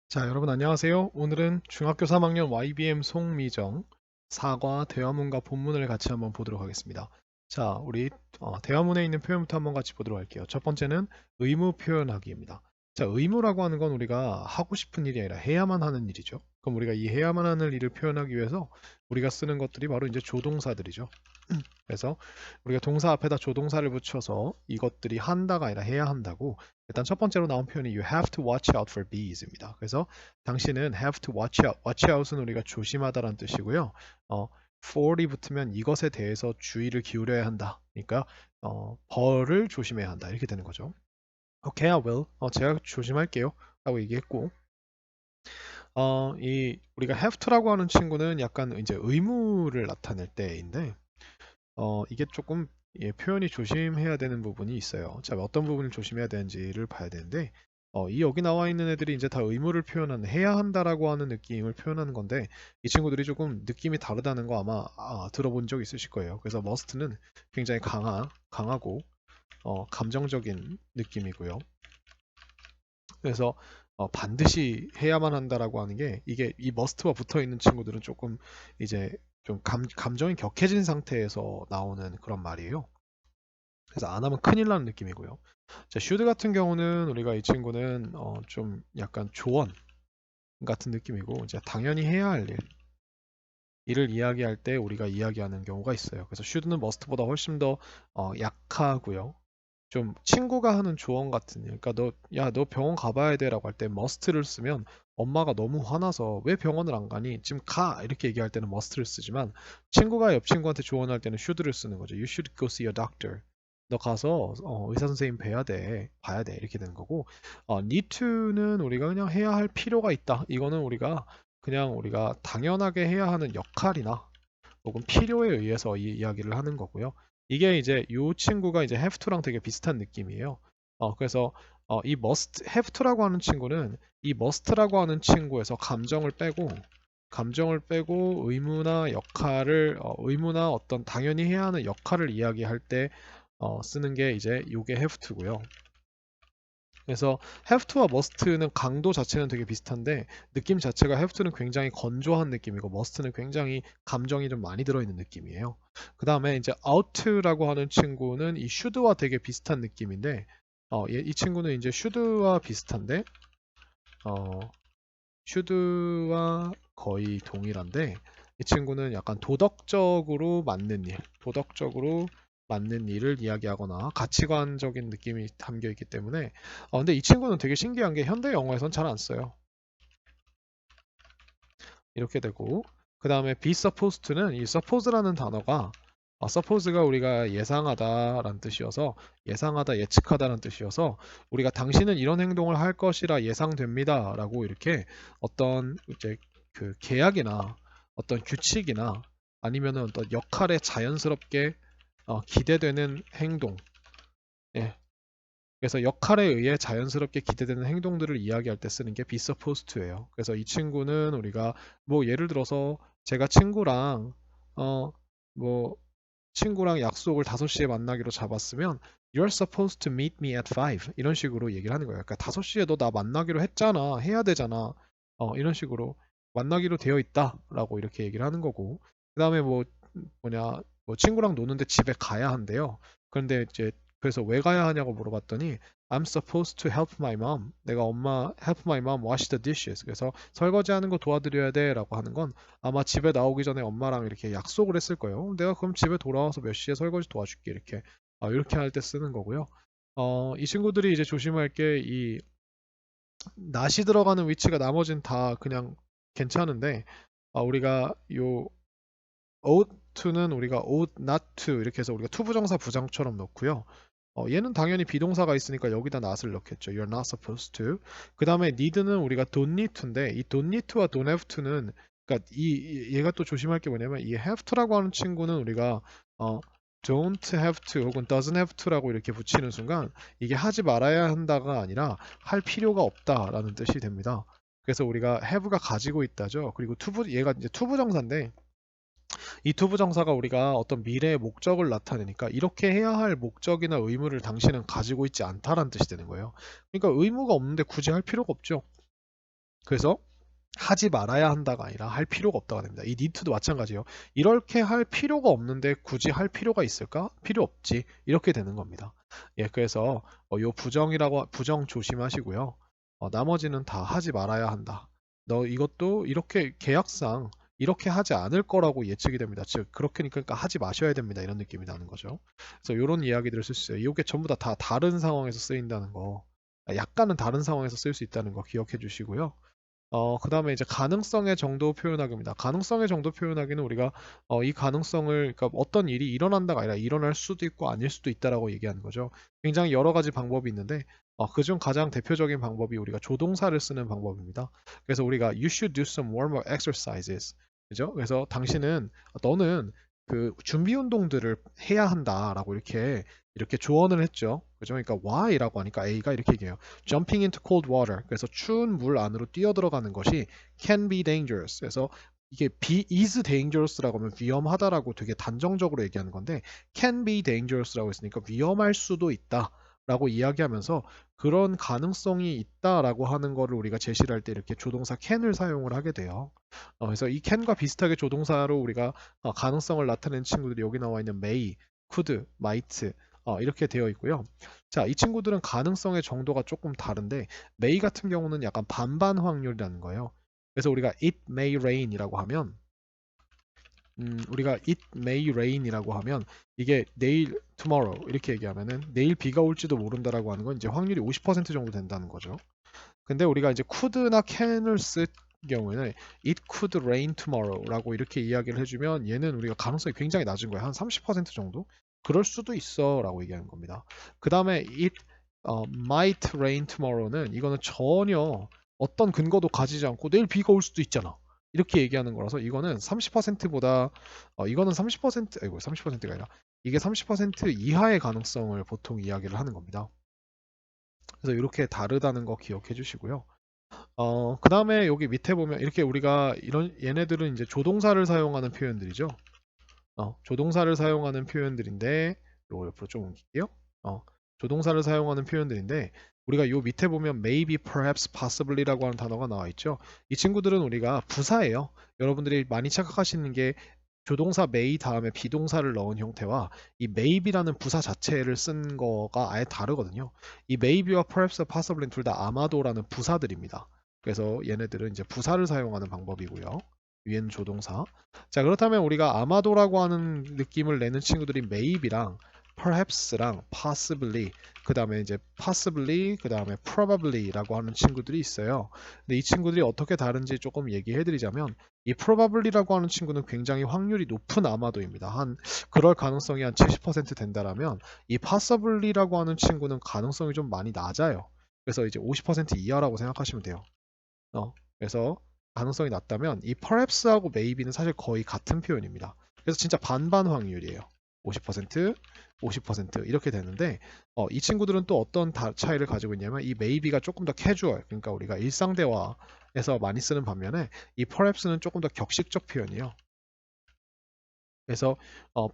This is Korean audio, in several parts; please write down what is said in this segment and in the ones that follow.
자, 여러분 안녕하세요. 오늘은 중학교 3학년 YBM 송미정 사과 대화문과 본문을 같이 한번 보도록 하겠습니다. 자, 우리 대화문에 있는 표현부터 한번 같이 보도록 할게요. 첫 번째는 의무 표현하기입니다. 자, 의무라고 하는 건 우리가 하고 싶은 일이 아니라 해야만 하는 일이죠. 그럼 우리가 이 해야만 하는 일을 표현하기 위해서 우리가 쓰는 것들이 바로 이제 조동사들이죠. 그래서 우리가 동사 앞에다 조동사를 붙여서 이것들이 한다가 아니라 해야 한다고. 일단 첫 번째로 나온 표현이 you have to watch out for bees입니다. 그래서 당신은 have to watch out. watch out은 우리가 조심하다라는 뜻이고요. for이 붙으면 이것에 대해서 주의를 기울여야 한다. 그러니까 벌을 조심해야 한다. 이렇게 되는 거죠. Okay, I will. 제가 조심할게요. 라고 얘기했고, 이 우리가 have to라고 하는 친구는 약간 이제 의무를 나타낼 때인데, 이게 조금 표현이 조심해야 되는 부분이 있어요. 자, 어떤 부분을 조심해야 되는지를 봐야 되는데, 이 여기 나와 있는 애들이 이제 다 의무를 표현하는, 해야 한다라고 하는 느낌을 표현하는 건데, 이 친구들이 조금 느낌이 다르다는 거 아마 들어본 적 있으실 거예요. 그래서 must는 굉장히 강하고, 감정적인 느낌이고요. 그래서 반드시 해야만 한다라고 하는 게 이게 이 must와 붙어 있는 친구들은 조금 이제 좀 감정이 격해진 상태에서 나오는 그런 말이에요. 그래서 안 하면 큰일 나는 느낌이고요. 자, should 같은 경우는 우리가 이 친구는 좀 약간 조언 같은 느낌이고 이제 당연히 해야 할 일을 이야기할 때 우리가 이야기하는 경우가 있어요. 그래서 should는 must보다 훨씬 더 약하고요. 좀 친구가 하는 조언 같은 일. 그러니까 너 병원 가봐야 돼라고 할 때 must를 쓰면 엄마가 너무 화나서 왜 병원을 안 가니? 지금 가! 이렇게 얘기할 때는 must를 쓰지만 친구가 옆 친구한테 조언할 때는 should를 쓰는 거죠. You should go see a doctor. 너 가서 의사 선생님 봐야 돼 이렇게 되는 거고, need to는 우리가 그냥 해야 할 필요가 있다. 이거는 우리가 당연하게 해야 하는 역할이나 혹은 필요에 의해서 이 이야기를 하는 거고요. 이게 이제 이 친구가 이제 have to랑 되게 비슷한 느낌이에요. 그래서 이 must, have to라고 하는 친구는 이 must라고 하는 친구에서 감정을 빼고 의무나 어떤 당연히 해야 하는 역할을 이야기할 때 쓰는 게 이제 이게 have to고요. 그래서 have to와 must는 강도 자체는 되게 비슷한데 느낌 자체가 have to는 굉장히 건조한 느낌이고 must는 굉장히 감정이 좀 많이 들어있는 느낌이에요. 그 다음에 이제 out라고 하는 친구는 이 should와 되게 비슷한 느낌인데 이 친구는 이제 should와 비슷한데 어, should와 거의 동일한데 이 친구는 약간 도덕적으로 맞는 일을 이야기하거나 가치관적인 느낌이 담겨 있기 때문에 근데 이 친구는 되게 신기한 게 현대 영어에선 잘 안 써요. 이렇게 되고 그 다음에 be supposed to는 이 suppose라는 단어가 suppose가 우리가 예상하다라는 뜻이어서 예상하다 예측하다라는 뜻이어서 우리가 당신은 이런 행동을 할 것이라 예상됩니다라고 이렇게 어떤 이제 그 계약이나 어떤 규칙이나 아니면은 어떤 역할에 자연스럽게 기대되는 행동, 예, 그래서 역할에 의해 자연스럽게 기대되는 행동들을 이야기할 때 쓰는 게 be supposed to예요. 그래서 이 친구는 우리가 뭐 예를 들어서 제가 어, 뭐 친구랑 약속을 5시에 만나기로 잡았으면 You're supposed to meet me at 5 이런 식으로 얘기를 하는 거예요. 그러니까 5시에 너 나 만나기로 했잖아. 해야 되잖아. 이런 식으로 만나기로 되어 있다라고 이렇게 얘기를 하는 거고. 그다음에 뭐 친구랑 노는데 집에 가야 한대요. 그런데 이제 그래서 왜 가야 하냐고 물어봤더니 I'm supposed to help my mom. 내가 help my mom wash the dishes. 그래서 설거지하는 거 도와드려야 돼라고 하는 건 아마 집에 나오기 전에 엄마랑 이렇게 약속을 했을 거예요. 내가 그럼 집에 돌아와서 몇 시에 설거지 도와줄게 이렇게 할 때 쓰는 거고요. 이 친구들이 이제 조심할 게 이 낫이 들어가는 위치가 나머지는 다 그냥 괜찮은데 우리가 요 ought to는 우리가 ought not to 이렇게 해서 우리가 투부정사 부정처럼 넣고요. 얘는 당연히 비동사가 있으니까 여기다 not을 넣겠죠. You're not supposed to. 그 다음에 need는 우리가 don't need to인데 이 don't need to와 don't have to는 그러니까 얘가 또 조심할 게 뭐냐면 이 have to라고 하는 친구는 우리가 don't have to 혹은 doesn't have to라고 이렇게 붙이는 순간 이게 하지 말아야 한다가 아니라 할 필요가 없다라는 뜻이 됩니다. 그래서 우리가 have가 가지고 있다죠. 그리고 얘가 이제 투부정사인데 이 투부정사가 우리가 어떤 미래의 목적을 나타내니까 이렇게 해야 할 목적이나 의무를 당신은 가지고 있지 않다라는 뜻이 되는 거예요. 그러니까 의무가 없는데 굳이 할 필요가 없죠. 그래서 하지 말아야 한다가 아니라 할 필요가 없다가 됩니다. 이 need to도 마찬가지예요. 이렇게 할 필요가 없는데 굳이 할 필요가 있을까? 필요 없지. 이렇게 되는 겁니다. 예, 그래서 요 부정 조심하시고요. 나머지는 다 하지 말아야 한다. 너 이것도 이렇게 계약상 이렇게 하지 않을 거라고 예측이 됩니다. 즉 그러니까 하지 마셔야 됩니다. 이런 느낌이 나는 거죠. 그래서 이런 이야기들을 쓸 수 있어요. 이게 전부 다 다른 상황에서 쓰인다는 거, 약간은 다른 상황에서 쓸 수 있다는 거 기억해 주시고요. 그 다음에 이제 가능성의 정도 표현하기입니다. 가능성의 정도 표현하기는 우리가 이 가능성을, 그러니까 어떤 일이 일어난다가 아니라 일어날 수도 있고 아닐 수도 있다라고 얘기하는 거죠. 굉장히 여러 가지 방법이 있는데 그중 가장 대표적인 방법이 우리가 조동사를 쓰는 방법입니다. 그래서 우리가 you should do some warm-up exercises. 그죠? 그래서 너는 그 준비 운동들을 해야 한다라고 이렇게 조언을 했죠. 그죠? 그러니까 why라고 하니까 A가 이렇게 얘기해요. Jumping into cold water. 그래서 추운 물 안으로 뛰어 들어가는 것이 can be dangerous. 그래서 이게 is dangerous라고 하면 위험하다라고 되게 단정적으로 얘기하는 건데 can be dangerous라고 했으니까 위험할 수도 있다라고 이야기하면서 그런 가능성이 있다라고 하는 거를 우리가 제시를 할 때 이렇게 조동사 can을 사용을 하게 돼요. 그래서 이 can과 비슷하게 조동사로 우리가 가능성을 나타내는 친구들이 여기 나와 있는 may, could, might 이렇게 되어 있고요. 자, 이 친구들은 가능성의 정도가 조금 다른데 may 같은 경우는 약간 반반 확률이라는 거예요. 그래서 우리가 it may rain이라고 하면 이게 내일 tomorrow 이렇게 얘기하면은 내일 비가 올지도 모른다라고 하는 건 이제 확률이 50% 정도 된다는 거죠. 근데 우리가 이제 could나 can을 쓸 경우에는 it could rain tomorrow라고 이렇게 이야기를 해주면 얘는 우리가 가능성이 굉장히 낮은 거예요. 한 30% 정도? 그럴 수도 있어라고 얘기하는 겁니다. 그 다음에 it might rain tomorrow는 이거는 전혀 어떤 근거도 가지지 않고 내일 비가 올 수도 있잖아. 이렇게 얘기하는 거라서 이거는 30%보다 이거는 30% 아이고 30%가 아니라 이게 30% 이하의 가능성을 보통 이야기를 하는 겁니다. 그래서 이렇게 다르다는 거 기억해 주시고요. 그 다음에 여기 밑에 보면 이렇게 우리가 얘네들은 이제 조동사를 사용하는 표현들이죠. 조동사를 사용하는 표현들인데, 요거 옆으로 좀 옮길게요. 조동사를 사용하는 표현들인데, 우리가 요 밑에 보면 maybe, perhaps, possibly라고 하는 단어가 나와 있죠. 이 친구들은 우리가 부사예요. 여러분들이 많이 착각하시는 게 조동사 may 다음에 비동사를 넣은 형태와 이 maybe라는 부사 자체를 쓴 거가 아예 다르거든요. 이 maybe와 perhaps, possibly는 둘 다 아마도라는 부사들입니다. 그래서 얘네들은 이제 부사를 사용하는 방법이고요. 위에는 조동사. 자, 그렇다면 우리가 아마도라고 하는 느낌을 내는 친구들이 maybe랑 perhaps랑 possibly, 그 다음에 이제 possibly, 그 다음에 probably라고 하는 친구들이 있어요. 근데 이 친구들이 어떻게 다른지 조금 얘기해 드리자면 이 probably라고 하는 친구는 굉장히 확률이 높은 아마도입니다. 그럴 가능성이 한 70% 된다라면 이 possibly라고 하는 친구는 가능성이 좀 많이 낮아요. 그래서 이제 50% 이하라고 생각하시면 돼요. 그래서 가능성이 낮다면 이 perhaps하고 maybe는 사실 거의 같은 표현입니다. 그래서 진짜 반반 확률이에요. 50%, 50% 이렇게 되는데 이 친구들은 또 어떤 차이를 가지고 있냐면 이 maybe가 조금 더 캐주얼, 그러니까 우리가 일상 대화에서 많이 쓰는 반면에 이 perhaps는 조금 더 격식적 표현이에요. 그래서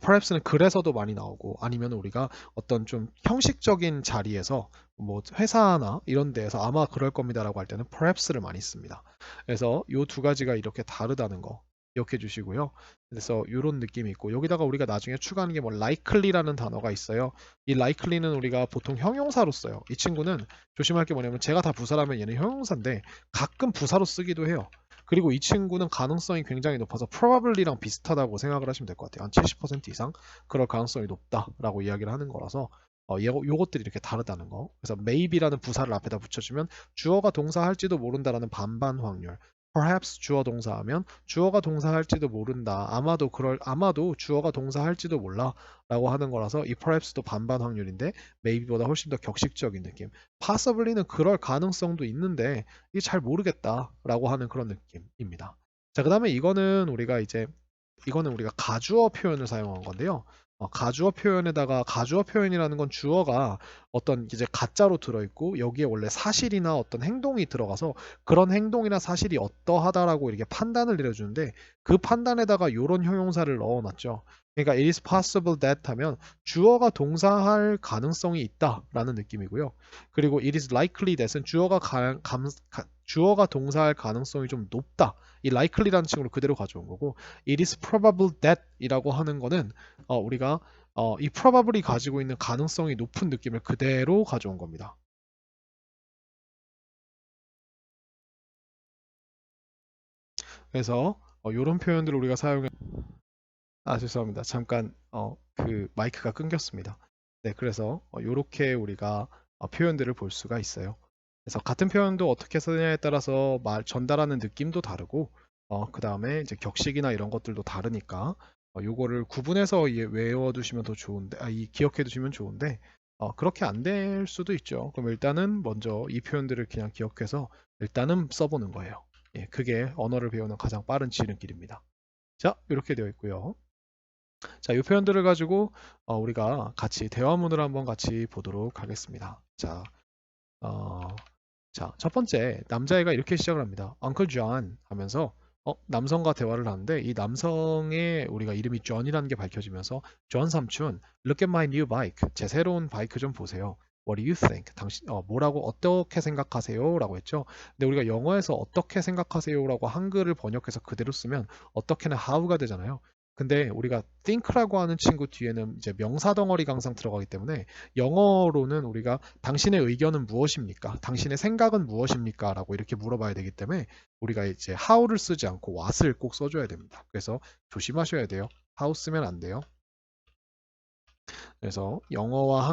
perhaps는 그래서도 많이 나오고 아니면 우리가 어떤 좀 형식적인 자리에서 뭐 회사나 이런 데에서 아마 그럴 겁니다라고 할 때는 perhaps를 많이 씁니다. 그래서 이 두 가지가 이렇게 다르다는 거 기억해 주시고요. 그래서 이런 느낌이 있고 여기다가 우리가 나중에 추가하는 게 뭐 likely라는 단어가 있어요. 이 likely는 우리가 보통 형용사로 써요. 이 친구는 조심할 게 뭐냐면 제가 다 부사라면 얘는 형용사인데 가끔 부사로 쓰기도 해요. 그리고 이 친구는 가능성이 굉장히 높아서 probably랑 비슷하다고 생각을 하시면 될 것 같아요. 한 70% 이상 그럴 가능성이 높다라고 이야기를 하는 거라서 요것들이 이렇게 다르다는 거. 그래서 maybe라는 부사를 앞에다 붙여주면 주어가 동사할지도 모른다라는 반반 확률. perhaps 주어 동사하면 주어가 동사할지도 모른다. 아마도 주어가 동사할지도 몰라라고 하는 거라서 이 perhaps도 반반 확률인데 maybe보다 훨씬 더 격식적인 느낌. possibly는 그럴 가능성도 있는데 이게 잘 모르겠다라고 하는 그런 느낌입니다. 자, 그다음에 이거는 우리가 가주어 표현을 사용한 건데요. 가주어 표현이라는 건 주어가 어떤 이제 가짜로 들어있고 여기에 원래 사실이나 어떤 행동이 들어가서 그런 행동이나 사실이 어떠하다라고 이렇게 판단을 내려주는데 그 판단에다가 이런 형용사를 넣어놨죠. 그러니까 it is possible that 하면 주어가 동사할 가능성이 있다라는 느낌이고요. 그리고 it is likely that은 주어가 주어가 동사할 가능성이 좀 높다. 이 likely라는 친구를 그대로 가져온 거고 it is probable that 이라고 하는 거는 우리가 이 probably 가지고 있는 가능성이 높은 느낌을 그대로 가져온 겁니다. 그래서 이런 표현들을 우리가 사용해 죄송합니다. 잠깐 그 마이크가 끊겼습니다. 네, 그래서 이렇게 우리가 표현들을 볼 수가 있어요. 그래서 같은 표현도 어떻게 쓰느냐에 따라서 말 전달하는 느낌도 다르고 그 다음에 이제 격식이나 이런 것들도 다르니까 요거를 구분해서 외워두시면 더 좋은데 이 기억해 두시면 좋은데 그렇게 안 될 수도 있죠. 그럼 일단은 먼저 이 표현들을 그냥 기억해서 일단은 써보는 거예요. 예, 그게 언어를 배우는 가장 빠른 지름길입니다. 자, 이렇게 되어 있고요. 자, 이 표현들을 가지고 우리가 같이 대화문을 한번 같이 보도록 하겠습니다. 자, 어, 첫 번째 남자애가 이렇게 시작을 합니다. Uncle John 하면서 남성과 대화를 하는데 이 남성의 우리가 이름이 John이라는 게 밝혀지면서 John 삼촌, look at my new bike. 제 새로운 바이크 좀 보세요. What do you think? 당신 뭐라고 어떻게 생각하세요? 라고 했죠. 근데 우리가 영어에서 어떻게 생각하세요? 라고 한글을 번역해서 그대로 쓰면 어떻게는 how가 되잖아요. 근데 우리가 think라고 하는 친구 뒤에는 이제 명사 덩어리가 항상 들어가기 때문에 영어로는 우리가 당신의 의견은 무엇입니까? 당신의 생각은 무엇입니까? 라고 이렇게 물어봐야 되기 때문에 우리가 이제 how를 쓰지 않고 what을 꼭 써줘야 됩니다. 그래서 조심하셔야 돼요. how 쓰면 안 돼요. 그래서 영어와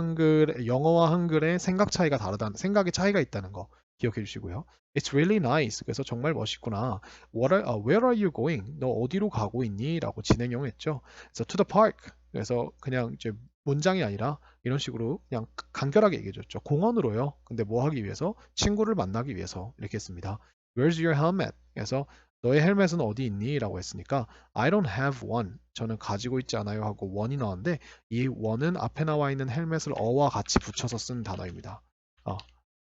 한글의 생각 차이가 다르다는 생각의 차이가 있다는 거 기억해 주시고요. It's really nice. 그래서 정말 멋있구나. Where are you going? 너 어디로 가고 있니? 라고 진행형 했죠. 그래서 to the park. 그래서 그냥 이제 문장이 아니라 이런 식으로 그냥 간결하게 얘기해 줬죠. 공원으로요. 근데 뭐 하기 위해서? 친구를 만나기 위해서 이렇게 했습니다. Where's your helmet? 그래서 너의 헬멧은 어디 있니? 라고 했으니까 I don't have one. 저는 가지고 있지 않아요 하고 one이 나왔는데 이 one은 앞에 나와 있는 헬멧을 어와 같이 붙여서 쓴 단어입니다.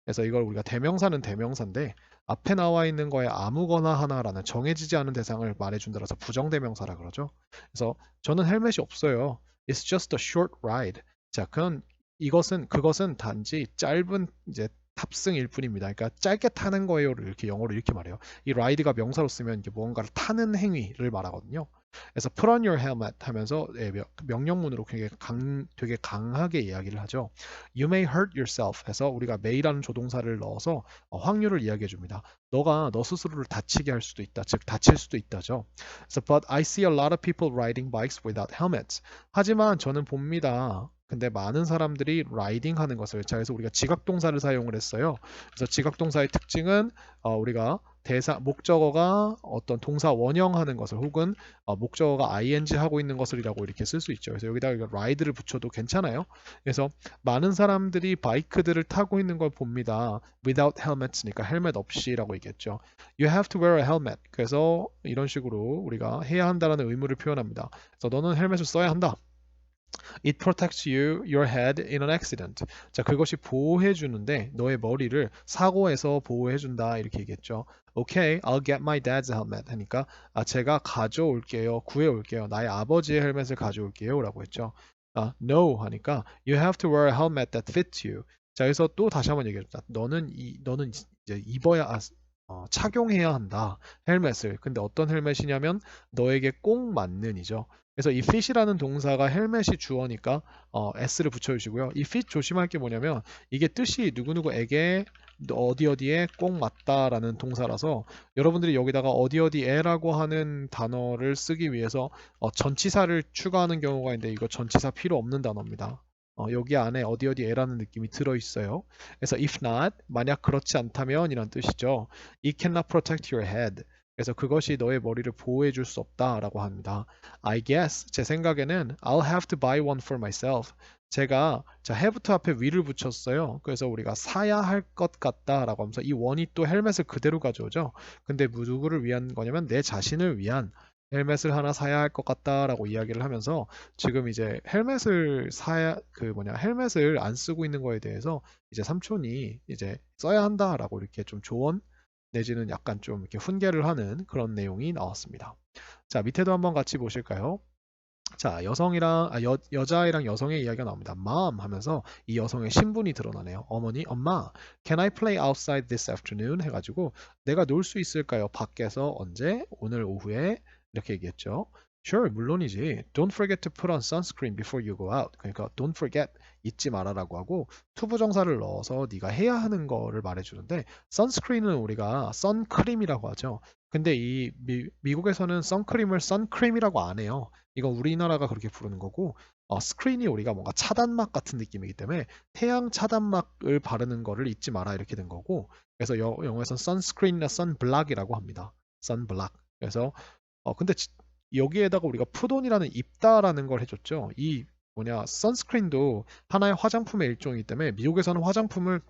그래서 이걸 우리가 대명사는 대명사인데 앞에 나와 있는 거에 아무거나 하나라는 정해지지 않은 대상을 말해준다라서 부정대명사라 그러죠. 그래서 저는 헬멧이 없어요. It's just a short ride. 자, 그것은 단지 짧은 이제 탑승일 뿐입니다. 그러니까 짧게 타는 거예요를 이렇게 영어로 이렇게 말해요. 이 ride가 명사로 쓰면 이게 무언가를 타는 행위를 말하거든요. 그래서 put on your helmet 하면서 명령문으로 되게 강하게 이야기를 하죠. You may hurt yourself 해서 우리가 may라는 조동사를 넣어서 확률을 이야기해 줍니다. 너가 너 스스로를 다치게 할 수도 있다. 즉 다칠 수도 있다죠. 그래서 but I see a lot of people riding bikes without helmets. 하지만 저는 봅니다. 근데 많은 사람들이 라이딩 하는 것을 자 그래서 우리가 지각동사를 사용을 했어요. 그래서 지각동사의 특징은 우리가 목적어가 어떤 동사 원형하는 것을 혹은 목적어가 ing 하고 있는 것을이라고 이렇게 쓸 수 있죠. 그래서 여기다가 ride를 붙여도 괜찮아요. 그래서 많은 사람들이 바이크들을 타고 있는 걸 봅니다. without helmets니까 헬멧 없이라고 얘기했죠. You have to wear a helmet. 그래서 이런 식으로 우리가 해야 한다라는 의무를 표현합니다. 그래서 너는 헬멧을 써야 한다. It protects your head in an accident. 자, 그것이 보호해 주는데 너의 머리를 사고에서 보호해 준다 이렇게 얘기했죠. Okay, I'll get my dad's helmet. 하니까 제가 가져올게요. 구해 올게요. 나의 아버지의 헬멧을 가져올게요라고 했죠. No 하니까 you have to wear a helmet that fits you. 자, 그래서 또 다시 한번 얘기해줍니다. 너는 이제 착용해야 한다. 헬멧을. 근데 어떤 헬멧이냐면 너에게 꼭 맞는이죠. 그래서 이 fit이라는 동사가 헬멧이 주어니까 s를 붙여주시고요. 이 fit 조심할 게 뭐냐면 이게 뜻이 누구누구에게 어디 어디에 꼭 맞다라는 동사라서 여러분들이 여기다가 어디 어디에라고 하는 단어를 쓰기 위해서 전치사를 추가하는 경우가 있는데 이거 전치사 필요 없는 단어입니다. 여기 안에 어디 어디에라는 느낌이 들어있어요. 그래서 if not, 만약 그렇지 않다면 이란 뜻이죠. It cannot protect your head. 그래서 그것이 너의 머리를 보호해 줄 수 없다라고 합니다. I guess 제 생각에는 I'll have to buy one for myself. 제가 have부터 앞에 will을 붙였어요. 그래서 우리가 사야 할 것 같다라고 하면서 이 one이 또 헬멧을 그대로 가져오죠. 근데 누구를 위한 거냐면 내 자신을 위한 헬멧을 하나 사야 할 것 같다라고 이야기를 하면서 지금 이제 헬멧을 안 쓰고 있는 거에 대해서 이제 삼촌이 이제 써야 한다라고 이렇게 좀 조언 내지는 약간 좀 이렇게 훈계를 하는 그런 내용이 나왔습니다. 자, 밑에도 한번 같이 보실까요? 자, 여자아이랑 여성의 이야기가 나옵니다. Mom 하면서 이 여성의 신분이 드러나네요. 어머니, 엄마, can I play outside this afternoon? 해가지고 내가 놀 수 있을까요? 밖에서 언제? 오늘 오후에 이렇게 얘기했죠. Sure, 물론이지. Don't forget to put on sunscreen before you go out. 그러니까 don't forget, 잊지 말아라고 하고 투부정사를 넣어서 네가 해야 하는 거를 말해주는데 sunscreen은 우리가 선크림이라고 하죠. 근데 이 미국에서는 선크림을 선크림이라고 안 해요. 이건 우리나라가 그렇게 부르는 거고 스크린이 우리가 뭔가 차단막 같은 느낌이기 때문에 태양 차단막을 바르는 거를 잊지 마라 이렇게 된 거고 그래서 영어에서는 선스크린이나 선블락이라고 합니다. 선블락. 그래서 근데 여기에다가 우리가 푸돈이라는 입다라는 걸 해줬죠. 이 뭐냐 선스크린도 하나의 화장품의 일종이기 때문에 미국에서는 화장품을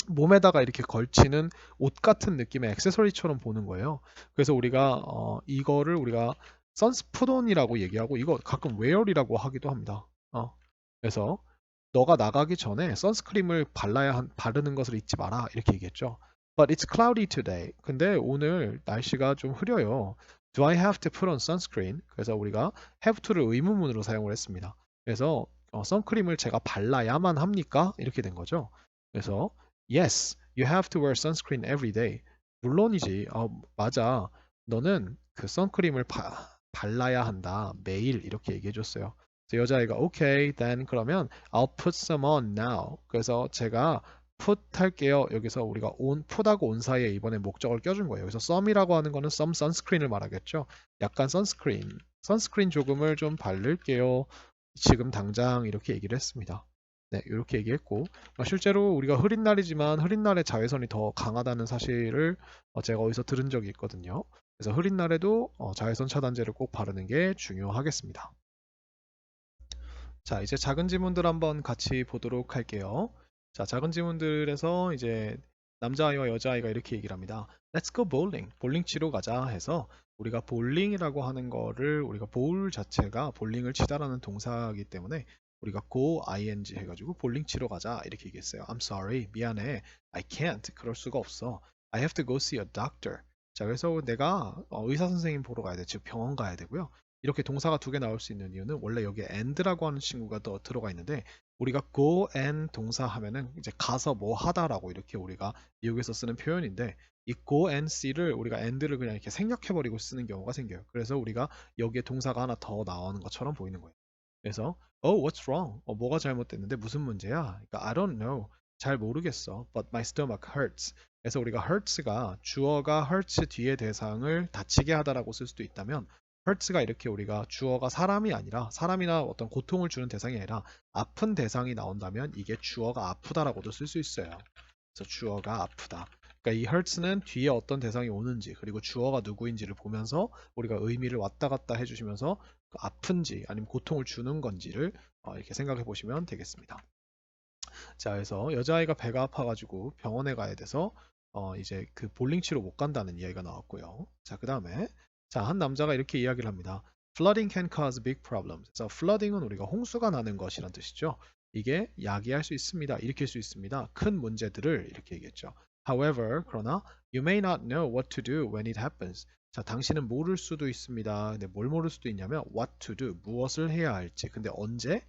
몸에다가 이렇게 걸치는 옷 같은 느낌의 액세서리처럼 보는 거예요. 그래서 우리가 이거를 우리가 선스푸돈이라고 얘기하고 이거 가끔 웨어리라고 하기도 합니다. 그래서 너가 나가기 전에 선스크림을 바르는 것을 잊지 마라 이렇게 얘기했죠. But it's cloudy today. 근데 오늘 날씨가 좀 흐려요. Do I have to put on sunscreen? 그래서 우리가 have to를 의문문으로 사용을 했습니다. 그래서 선크림을 제가 발라야만 합니까? 이렇게 된 거죠. 그래서 Yes, you have to wear sunscreen every day. 물론이지. 맞아. 너는 그 선크림을 발라야 한다. 매일 이렇게 얘기해 줬어요. 그래서 여자아이가 okay, then 그러면 I'll put some on now. 그래서 제가 put 할게요. 여기서 우리가 put하고 on 사이에 이번에 목적을 껴준 거예요. 여기서 some이라고 하는 거는 some sunscreen을 말하겠죠. 약간 선스크린 조금을 좀 바를게요. 지금 당장 이렇게 얘기를 했습니다. 네, 이렇게 얘기했고 실제로 우리가 흐린 날이지만 흐린 날에 자외선이 더 강하다는 사실을 제가 어디서 들은 적이 있거든요. 그래서 흐린 날에도 자외선 차단제를 꼭 바르는 게 중요하겠습니다. 자, 이제 작은 지문들 한번 같이 보도록 할게요. 자, 작은 지문들에서 이제 남자아이와 여자아이가 이렇게 얘기를 합니다. Let's go bowling. 볼링 치러 가자 해서 우리가 볼링이라고 하는 거를 우리가 볼 자체가 볼링을 치다라는 동사이기 때문에 우리가 go ing 해가지고 볼링 치러 가자 이렇게 얘기했어요. I'm sorry. 미안해. I can't. 그럴 수가 없어. I have to go see a doctor. 자, 그래서 내가 의사 선생님 보러 가야 돼. 즉 병원 가야 되고요. 이렇게 동사가 두 개 나올 수 있는 이유는 원래 여기에 and라고 하는 친구가 더 들어가 있는데 우리가 go and 동사 하면은 이제 가서 뭐 하다라고 이렇게 우리가 미국에서 쓰는 표현인데 이 go and see를 우리가 and를 그냥 이렇게 생략해버리고 쓰는 경우가 생겨요. 그래서 우리가 여기에 동사가 하나 더 나오는 것처럼 보이는 거예요. 그래서 what's wrong? 뭐가 잘못됐는데 무슨 문제야? 그러니까 I don't know. 잘 모르겠어. But my stomach hurts. 그래서 우리가 hurts가 주어가 hurts 뒤에 대상을 다치게 하다라고 쓸 수도 있다면 hurts가 이렇게 우리가 주어가 사람이 아니라 사람이나 어떤 고통을 주는 대상이 아니라 아픈 대상이 나온다면 이게 주어가 아프다라고도 쓸 수 있어요. 그래서 주어가 아프다. 그러니까 이 hurts는 뒤에 어떤 대상이 오는지 그리고 주어가 누구인지를 보면서 우리가 의미를 왔다 갔다 해주시면서 아픈지 아니면 고통을 주는 건지를 이렇게 생각해 보시면 되겠습니다. 자, 그래서 여자아이가 배가 아파가지고 병원에 가야 돼서 이제 그 볼링 치러 못 간다는 이야기가 나왔고요. 자, 그 다음에 자, 한 남자가 이렇게 이야기를 합니다. Flooding can cause big problems. 그래서 flooding은 우리가 홍수가 나는 것이란 뜻이죠. 이게 야기할 수 있습니다. 일으킬 수 있습니다. 큰 문제들을 이렇게 얘기했죠. However, 그러나 you may not know what to do when it happens. 자, 당신은 모를 수도 있습니다. 근데 뭘 모를 수도 있냐면 what to do, 무엇을 해야 할지. 근데 언제?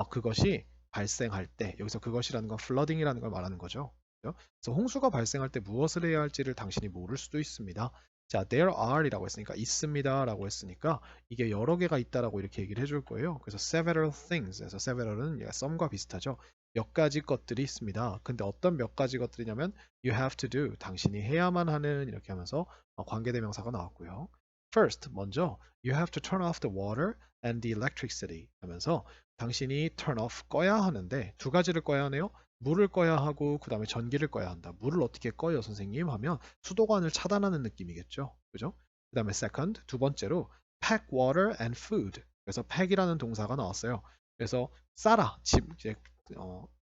그것이 발생할 때 여기서 그것이라는 건 flooding이라는 걸 말하는 거죠. 그래서 홍수가 발생할 때 무엇을 해야 할지를 당신이 모를 수도 있습니다. 자, there are이라고 했으니까 있습니다라고 했으니까 이게 여러 개가 있다라고 이렇게 얘기를 해줄 거예요. 그래서 several things. 그래서 several은 some과 비슷하죠. 몇 가지 것들이 있습니다. 근데 어떤 몇 가지 것들이냐면 you have to do. 당신이 해야만 하는 이렇게 하면서 관계대명사가 나왔고요. First, 먼저 you have to turn off the water and the electricity 하면서 당신이 turn off 꺼야 하는데 두 가지를 꺼야 하네요. 물을 꺼야 하고 그 다음에 전기를 꺼야 한다. 물을 어떻게 꺼요, 선생님? 하면 수도관을 차단하는 느낌이겠죠. 그죠? 그 다음에 second, 두 번째로 pack water and food. 그래서 pack이라는 동사가 나왔어요. 그래서 싸라. 이제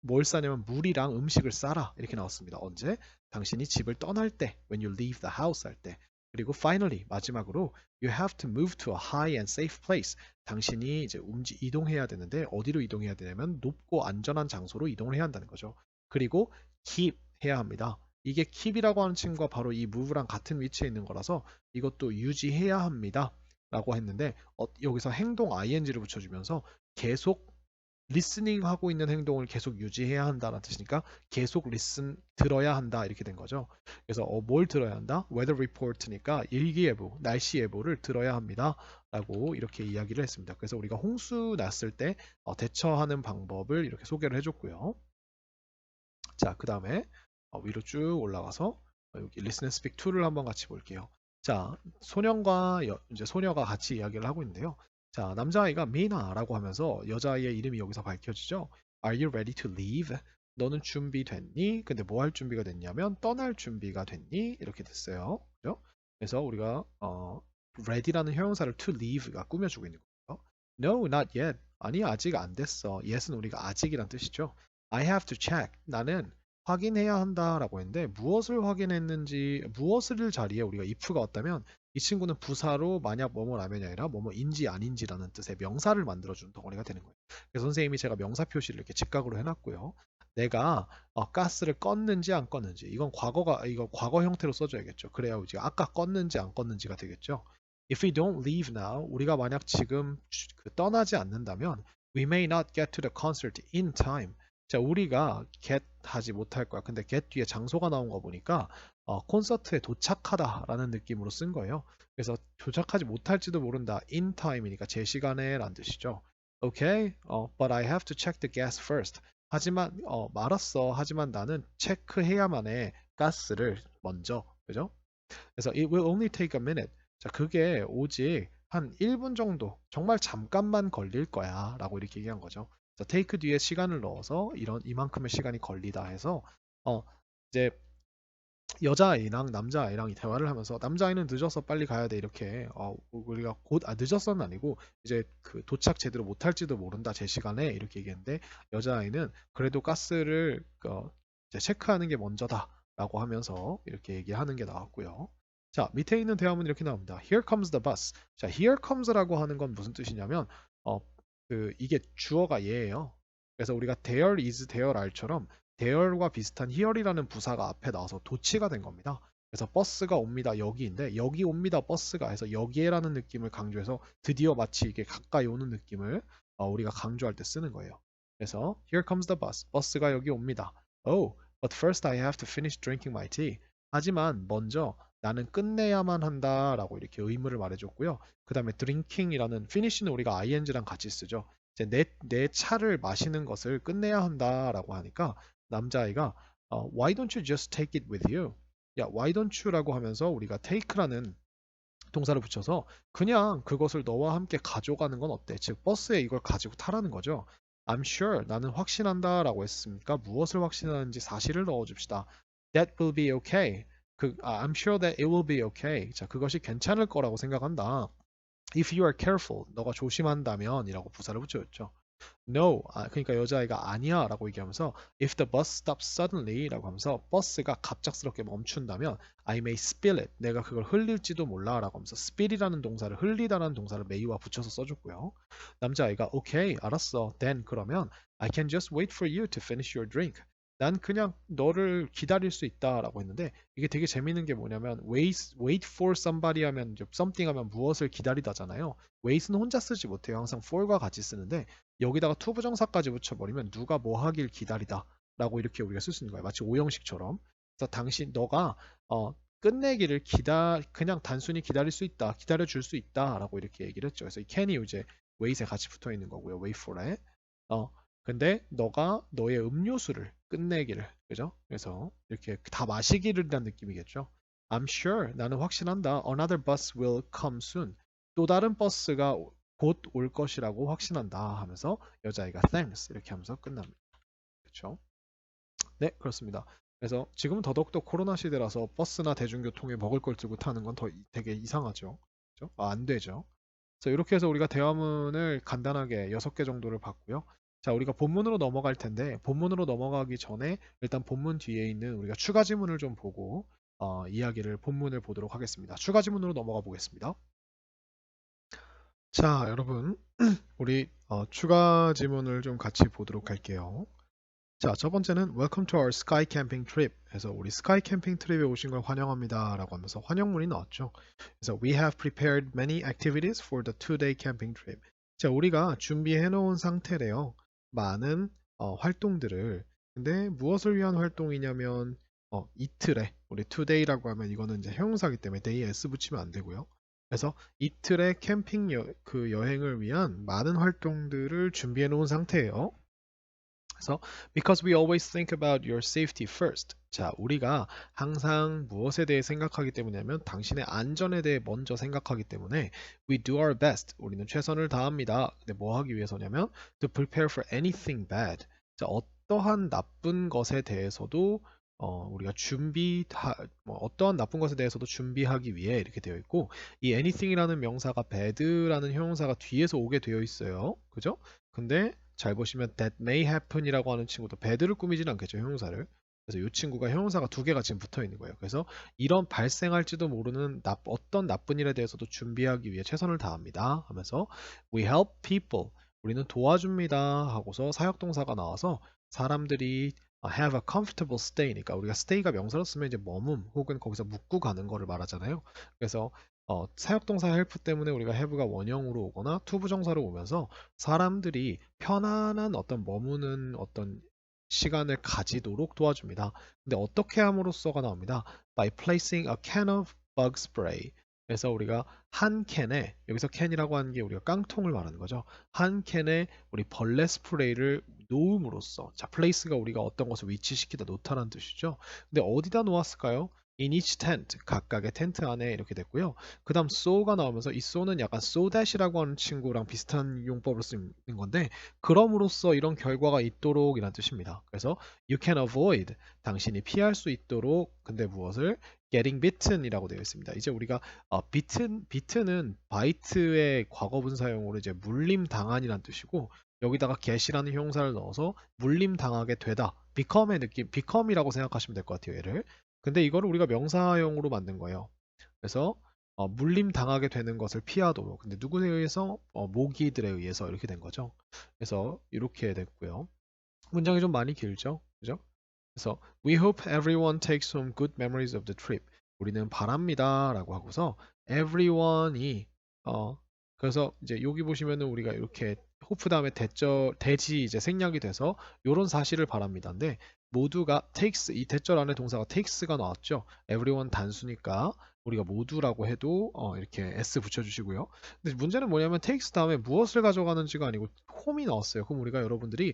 뭘 싸냐면 물이랑 음식을 싸라. 이렇게 나왔습니다. 언제? 당신이 집을 떠날 때, when you leave the house 할 때. 그리고 finally, 마지막으로 you have to move to a high and safe place. 당신이 이제 이동해야 되는데 어디로 이동해야 되냐면 높고 안전한 장소로 이동을 해야 한다는 거죠. 그리고 keep 해야 합니다. 이게 keep이라고 하는 친구가 바로 이 move랑 같은 위치에 있는 거라서 이것도 유지해야 합니다. 라고 했는데 여기서 행동 ing를 붙여주면서 계속 리스닝 하고 있는 행동을 계속 유지해야 한다는 뜻이니까 계속 리슨 들어야 한다 이렇게 된 거죠. 그래서 뭘 들어야 한다? weather report니까 일기예보, 날씨 예보를 들어야 합니다. 라고 이렇게 이야기를 했습니다. 그래서 우리가 홍수 났을 때 대처하는 방법을 이렇게 소개를 해줬고요. 자, 그 다음에 위로 쭉 올라가서 여기 Listen and Speak 2를 한번 같이 볼게요. 자, 소년과 이제 소녀가 같이 이야기를 하고 있는데요. 자, 남자아이가 미나라고 하면서 여자아이의 이름이 여기서 밝혀지죠. Are you ready to leave? 너는 준비됐니? 근데 뭐 할 준비가 됐냐면 떠날 준비가 됐니? 이렇게 됐어요. 그죠? 그래서 우리가 ready라는 형용사를 to leave가 꾸며주고 있는 거예요. No, not yet. 아니, 아직 안 됐어. yes는 우리가 아직이란 뜻이죠. I have to check. 나는 확인해야 한다라고 했는데 무엇을 확인했는지 무엇을 자리에 우리가 if가 왔다면 이 친구는 부사로 만약 뭐뭐라면이 아니라 뭐뭐인지 아닌지라는 뜻의 명사를 만들어주는 덩어리가 되는 거예요. 그래서 선생님이 제가 명사 표시를 이렇게 직각으로 해놨고요. 내가 가스를 껐는지 안 껐는지 이거 과거 형태로 써줘야겠죠. 그래야 이제 아까 껐는지 안 껐는지가 되겠죠. If we don't leave now, 우리가 만약 지금 떠나지 않는다면 we may not get to the concert in time. 자, 우리가 get 하지 못할 거야. 근데 get 뒤에 장소가 나온 거 보니까 콘서트에 도착하다라는 느낌으로 쓴 거예요. 그래서 도착하지 못할지도 모른다. in time이니까 제 시간에 란 뜻이죠. Okay? But I have to check the gas first. 하지만 말았어. 하지만 나는 체크해야만 해. 가스를 먼저. 그죠? 그래서 it will only take a minute. 자, 그게 오직 한 1분 정도, 정말 잠깐만 걸릴 거야. 라고 이렇게 얘기한 거죠. 자, take 뒤에 시간을 넣어서 이만큼의 시간이 걸리다 해서, 이제 여자아이랑 남자아이랑 대화를 하면서 남자아이는 늦어서 빨리 가야 돼. 이렇게, 우리가 늦었어는 아니고, 이제 그 도착 제대로 못할지도 모른다. 제 시간에. 이렇게 얘기했는데, 여자아이는 그래도 가스를 이제 체크하는 게 먼저다. 라고 하면서 이렇게 얘기하는 게 나왔고요. 자, 밑에 있는 대화문 이렇게 나옵니다. Here comes the bus. 자, here comes라고 하는 건 무슨 뜻이냐면, 어, 이게 주어가 얘예요. 그래서 우리가 there is, there are처럼 there과 비슷한 here이라는 부사가 앞에 나와서 도치가 된 겁니다. 그래서 버스가 옵니다. 여기인데 여기 옵니다. 버스가 해서 여기에라는 느낌을 강조해서 드디어 마치 이게 가까이 오는 느낌을 우리가 강조할 때 쓰는 거예요. 그래서 here comes the bus. 버스가 여기 옵니다. Oh, but first I have to finish drinking my tea. 하지만 먼저 나는 끝내야만 한다라고 이렇게 의무를 말해줬고요. 그 다음에 drinking이라는 finish는 우리가 ing랑 같이 쓰죠. 이제 내 차를 마시는 것을 끝내야 한다라고 하니까 남자아이가 Why don't you just take it with you? 야, why don't you라고 하면서 우리가 take라는 동사를 붙여서 그냥 그것을 너와 함께 가져가는 건 어때? 즉 버스에 이걸 가지고 타라는 거죠. I'm sure 나는 확신한다라고 했으니까 무엇을 확신하는지 사실을 넣어줍시다. That will be okay. I'm sure that it will be okay. 자, 그것이 괜찮을 거라고 생각한다. If you are careful, 너가 조심한다면이라고 부사를 붙여줬죠. No, 그러니까 여자아이가 아니야 라고 얘기하면서 If the bus stops suddenly 라고 하면서 버스가 갑작스럽게 멈춘다면 I may spill it. 내가 그걸 흘릴지도 몰라 라고 하면서 spill이라는 동사를 흘리다라는 동사를 may와 붙여서 써줬고요. 남자아이가 Okay, 알았어. Then 그러면 I can just wait for you to finish your drink. 난 그냥 너를 기다릴 수 있다라고 했는데 이게 되게 재밌는 게 뭐냐면 wait for somebody 하면 something 하면 무엇을 기다리다잖아요. wait는 혼자 쓰지 못해요. 항상 for과 같이 쓰는데 여기다가 투부정사까지 붙여버리면 누가 뭐 하길 기다리다 라고 이렇게 우리가 쓸 수 있는 거예요. 마치 오형식처럼. 그래서 너가 끝내기를 그냥 단순히 기다릴 수 있다, 기다려줄 수 있다 라고 이렇게 얘기를 했죠. 그래서 이 can이 이제 wait에 같이 붙어 있는 거고요. wait for에. 근데 너가 너의 음료수를 끝내기를, 그죠? 그래서 이렇게 다 마시기를 한 느낌이겠죠. I'm sure, 나는 확신한다. Another bus will come soon. 또 다른 버스가 곧 올 것이라고 확신한다 하면서 여자아이가 thanks 이렇게 하면서 끝납니다. 그렇죠? 네, 그렇습니다. 그래서 지금은 더더욱더 코로나 시대라서 버스나 대중교통에 먹을 걸 들고 타는 건 되게 이상하죠. 그렇죠? 안 되죠. 그래서 이렇게 해서 우리가 대화문을 간단하게 6개 정도를 봤고요. 자, 우리가 본문으로 넘어갈 텐데 본문으로 넘어가기 전에 일단 본문 뒤에 있는 우리가 추가 지문을 좀 보고 본문을 보도록 하겠습니다. 추가 지문으로 넘어가 보겠습니다. 자, 여러분, 우리 추가 지문을 좀 같이 보도록 할게요. 자, 첫 번째는 Welcome to our sky camping trip. 그래서 우리 스카이 캠핑 트립에 오신 걸 환영합니다라고 하면서 환영문이 나왔죠. 그래서 We have prepared many activities for the two-day camping trip. 자, 우리가 준비해 놓은 상태래요. 많은 활동들을. 근데 무엇을 위한 활동이냐면 이틀에 우리 two-day라고 하면 이거는 이제 형용사기 때문에 day에 s 붙이면 안 되고요. 그래서 이틀의 캠핑 그 여행을 위한 많은 활동들을 준비해 놓은 상태예요. 그래서 because we always think about your safety first. 자, 우리가 항상 무엇에 대해 생각하기 때문이냐면 당신의 안전에 대해 먼저 생각하기 때문에 we do our best. 우리는 최선을 다합니다. 근데 뭐 하기 위해서냐면 to prepare for anything bad. 자, 어떠한 나쁜 것에 대해서도 우리가 어떠한 나쁜 것에 대해서도 준비하기 위해 이렇게 되어 있고 이 anything이라는 명사가 bad라는 형용사가 뒤에서 오게 되어 있어요. 그죠? 근데 잘 보시면 that may happen이라고 하는 친구도 bad를 꾸미지는 않겠죠, 형용사를. 그래서 이 친구가 형용사가 두 개가 지금 붙어 있는 거예요. 그래서 이런 발생할지도 모르는 어떤 나쁜 일에 대해서도 준비하기 위해 최선을 다합니다 하면서 we help people 우리는 도와줍니다 하고서 사역동사가 나와서 사람들이 have a comfortable stay니까 우리가 stay가 명사로 쓰면 이제 머문 혹은 거기서 묵고 가는 거를 말하잖아요. 그래서 사역동사 help 때문에 우리가 have가 원형으로 오거나 투부정사로 오면서 사람들이 편안한 어떤 머무는 어떤 시간을 가지도록 도와줍니다. 근데 어떻게 함으로써가 나옵니다. By placing a can of bug spray. 그래서 우리가 한 캔에 여기서 캔이라고 하는 게 우리가 깡통을 말하는 거죠. 한 캔에 우리 벌레 스프레이를 놓음으로써 자, place가 우리가 어떤 것을 위치시키다 놓다라는 뜻이죠. 근데 어디다 놓았을까요? In each tent, 각각의 텐트 안에 이렇게 됐고요. 그 다음 so가 나오면서 이 so는 약간 so that이라고 하는 친구랑 비슷한 용법을 쓰는 건데 그럼으로써 이런 결과가 있도록 이란 뜻입니다. 그래서 you can avoid, 당신이 피할 수 있도록 근데 무엇을? getting bitten 이라고 되어 있습니다. 이제 우리가 비트는 바이트의 과거분 사용으로 이제 물림 당한이란 뜻이고 여기다가 get이라는 형용사를 넣어서 물림 당하게 되다. become의 느낌, become이라고 생각하시면 될 것 같아요. 얘를. 근데 이거를 우리가 명사형으로 만든 거예요. 그래서 물림 당하게 되는 것을 피하도록. 근데 누구에 의해서? 모기들에 의해서 이렇게 된 거죠. 그래서 이렇게 됐고요. 문장이 좀 많이 길죠, 그죠? 그래서 we hope everyone takes home good memories of the trip. 우리는 바랍니다라고 하고서 everyone이 그래서 이제 여기 보시면은 우리가 이렇게 호프 다음에 대지 이제 생략이 돼서 이런 사실을 바랍니다인데 모두가 takes 이 대절 안에 동사가 takes가 나왔죠. everyone 단수니까 우리가 모두라고 해도 이렇게 s 붙여주시고요. 근데 문제는 뭐냐면 takes 다음에 무엇을 가져가는지가 아니고 home이 나왔어요. 그럼 우리가 여러분들이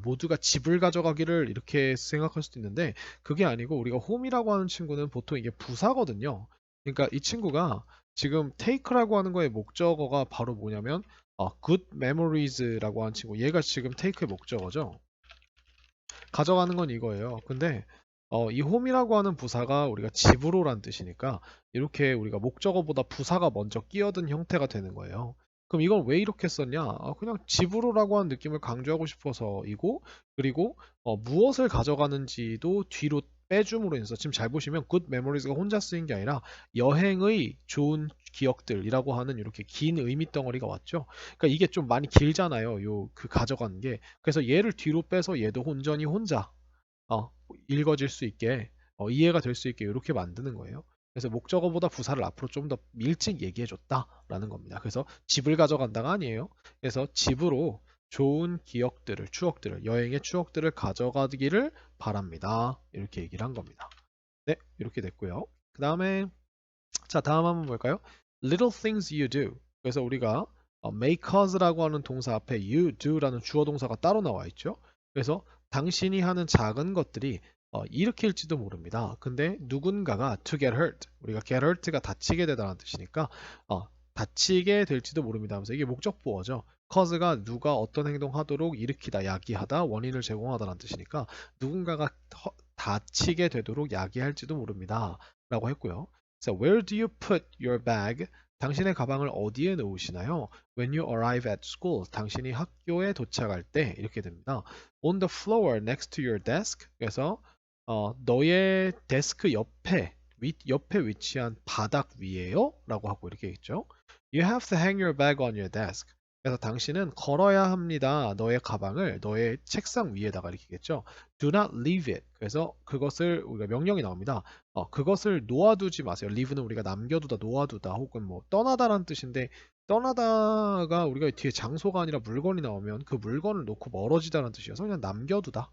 모두가 집을 가져가기를 이렇게 생각할 수도 있는데 그게 아니고 우리가 home이라고 하는 친구는 보통 이게 부사거든요. 그러니까 이 친구가 지금 take라고 하는 거의 목적어가 바로 뭐냐면 good memories라고 하는 친구. 얘가 지금 take의 목적어죠. 가져가는 건 이거예요. 근데 이 home이라고 하는 부사가 우리가 집으로란 뜻이니까 이렇게 우리가 목적어보다 부사가 먼저 끼어든 형태가 되는 거예요. 그럼 이걸 왜 이렇게 썼냐? 그냥 집으로라고 하는 느낌을 강조하고 싶어서이고 그리고 무엇을 가져가는지도 뒤로 빼줌으로 인해서 지금 잘 보시면 good memories가 혼자 쓰인 게 아니라 여행의 좋은 기억들이라고 하는 이렇게 긴 의미 덩어리가 왔죠. 그러니까 이게 좀 많이 길잖아요. 요 그 가져가는 게. 그래서 얘를 뒤로 빼서 얘도 온전히 혼자 읽어질 수 있게 이해가 될 수 있게 이렇게 만드는 거예요. 그래서 목적어보다 부사를 앞으로 좀 더 일찍 얘기해 줬다라는 겁니다. 그래서 집을 가져간다가 아니에요. 그래서 집으로 좋은 기억들을, 추억들을, 여행의 추억들을 가져가기를 바랍니다. 이렇게 얘기를 한 겁니다. 네, 이렇게 됐고요. 그 다음에 자, 다음 한번 볼까요? Little things you do. 그래서 우리가 may cause라고 하는 동사 앞에 you do라는 주어 동사가 따로 나와 있죠. 그래서 당신이 하는 작은 것들이 일으킬지도 모릅니다. 근데 누군가가 to get hurt, 우리가 get hurt가 다치게 되다라는 뜻이니까 다치게 될지도 모릅니다 하면서 이게 목적보어죠. cause가 누가 어떤 행동하도록 일으키다, 야기하다, 원인을 제공하다라는 뜻이니까 누군가가 다치게 되도록 야기할지도 모릅니다 라고 했고요. So where do you put your bag? 당신의 가방을 어디에 놓으시나요? When you arrive at school, 당신이 학교에 도착할 때 이렇게 됩니다. On the floor next to your desk. 그래서 너의 데스크 옆에 위치한 바닥 위에요? 라고 하고 이렇게 있죠. You have to hang your bag on your desk. 그래서 당신은 걸어야 합니다. 너의 가방을 너의 책상 위에다가 이렇게겠죠. Do not leave it. 그래서 그것을 우리가 명령이 나옵니다. 그것을 놓아두지 마세요. leave는 우리가 남겨두다, 놓아두다 혹은 뭐 떠나다라는 뜻인데 떠나다가 우리가 뒤에 장소가 아니라 물건이 나오면 그 물건을 놓고 멀어지다라는 뜻이어서 그냥 남겨두다.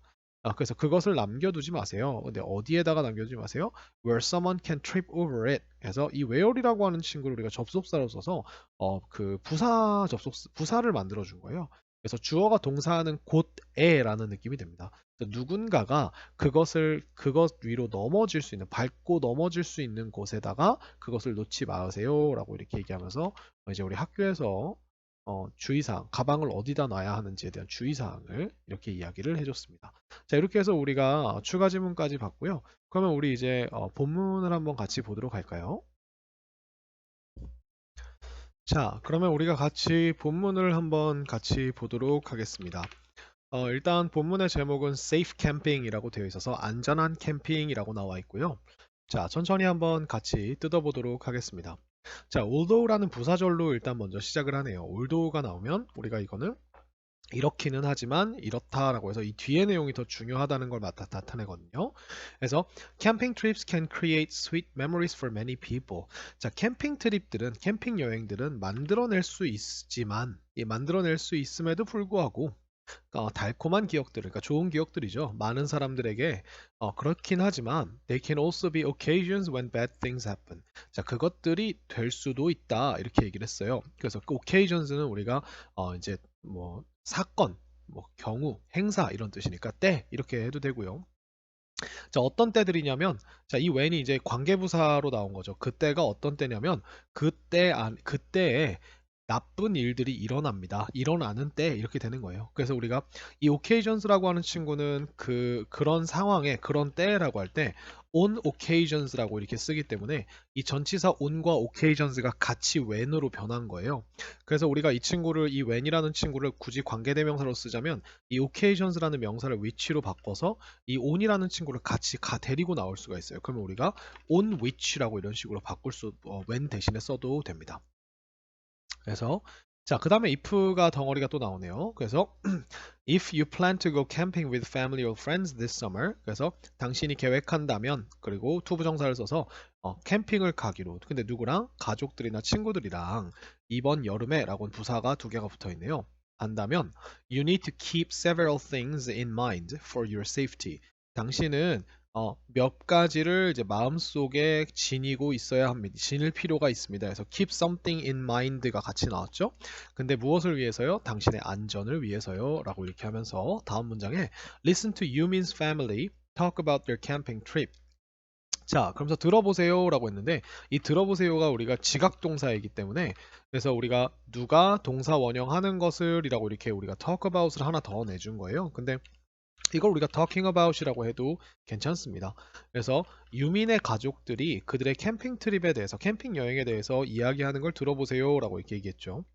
그래서 그것을 남겨두지 마세요. 근데 어디에다가 남겨두지 마세요? Where someone can trip over it. 그래서 이 where이라고 하는 친구를 우리가 접속사로 써서 그 부사를 만들어 준 거예요. 그래서 주어가 동사하는 곳에라는 느낌이 됩니다. 그래서 누군가가 그것 위로 넘어질 수 있는 밟고 넘어질 수 있는 곳에다가 그것을 놓지 마세요라고 이렇게 얘기하면서 이제 우리 학교에서 주의사항, 가방을 어디다 놔야 하는지에 대한 주의사항을 이렇게 이야기를 해줬습니다. 자, 이렇게 해서 우리가 추가 지문까지 봤고요. 그러면 우리 이제 본문을 한번 같이 보도록 할까요? 자, 그러면 우리가 같이 본문을 한번 같이 보도록 하겠습니다. 일단 본문의 제목은 Safe Camping이라고 되어 있어서 안전한 캠핑이라고 나와 있고요. 자, 천천히 한번 같이 뜯어보도록 하겠습니다. 자, although라는 부사절로 일단 먼저 시작을 하네요. although가 나오면 우리가 이거는 이렇기는 하지만 이렇다라고 해서 이 뒤의 내용이 더 중요하다는 걸 나타내거든요. 그래서 camping trips can create sweet memories for many people. 자, 캠핑 여행들은 만들어낼 수 있지만 이 만들어낼 수 있음에도 불구하고 달콤한 기억들, 그러니까 좋은 기억들이죠. 많은 사람들에게 그렇긴 하지만 they can also be occasions when bad things happen. 자, 그것들이 될 수도 있다 이렇게 얘기를 했어요. 그래서 그 occasions는 우리가 이제 뭐 사건, 뭐 경우, 행사 이런 뜻이니까 때 이렇게 해도 되고요. 자, 어떤 때들이냐면 자, 이 when이 이제 관계부사로 나온 거죠. 그때가 어떤 때냐면 그때에 나쁜 일들이 일어납니다. 일어나는 때 이렇게 되는 거예요. 그래서 우리가 이 occasions라고 하는 친구는 그런 상황에 그런 때라고 할 때 on occasions라고 이렇게 쓰기 때문에 이 전치사 on과 occasions가 같이 when으로 변한 거예요. 그래서 우리가 이 when이라는 친구를 굳이 관계대명사로 쓰자면 이 occasions라는 명사를 which로 바꿔서 이 on이라는 친구를 같이 데리고 나올 수가 있어요. 그러면 우리가 on which라고 이런 식으로 when 대신에 써도 됩니다. 그래서 자, 그 다음에 if가 덩어리가 또 나오네요. 그래서 if you plan to go camping with family or friends this summer, 그래서 당신이 계획한다면 그리고 to 부정사를 써서 캠핑을 가기로. 근데 누구랑? 가족들이나 친구들이랑 이번 여름에라고는 부사가 두 개가 붙어 있네요. 한다면 you need to keep several things in mind for your safety. 당신은 몇 가지를 이제 마음속에 지니고 있어야 합니다. 지닐 필요가 있습니다. 그래서 keep something in mind가 같이 나왔죠. 근데 무엇을 위해서요? 당신의 안전을 위해서요. 라고 이렇게 하면서 다음 문장에 listen to Yumin's family talk about their camping trip. 자, 그러면서 들어보세요 라고 했는데 이 들어보세요가 우리가 지각동사이기 때문에 그래서 우리가 누가 동사 원형하는 것을 이라고 이렇게 우리가 talk about을 하나 더 내준 거예요. 근데 이걸 우리가 talking about이라고 해도 괜찮습니다. 그래서 유민의 가족들이 그들의 캠핑 트립에 대해서, 캠핑 여행에 대해서 이야기하는 걸 들어보세요 라고 이렇게 얘기했죠.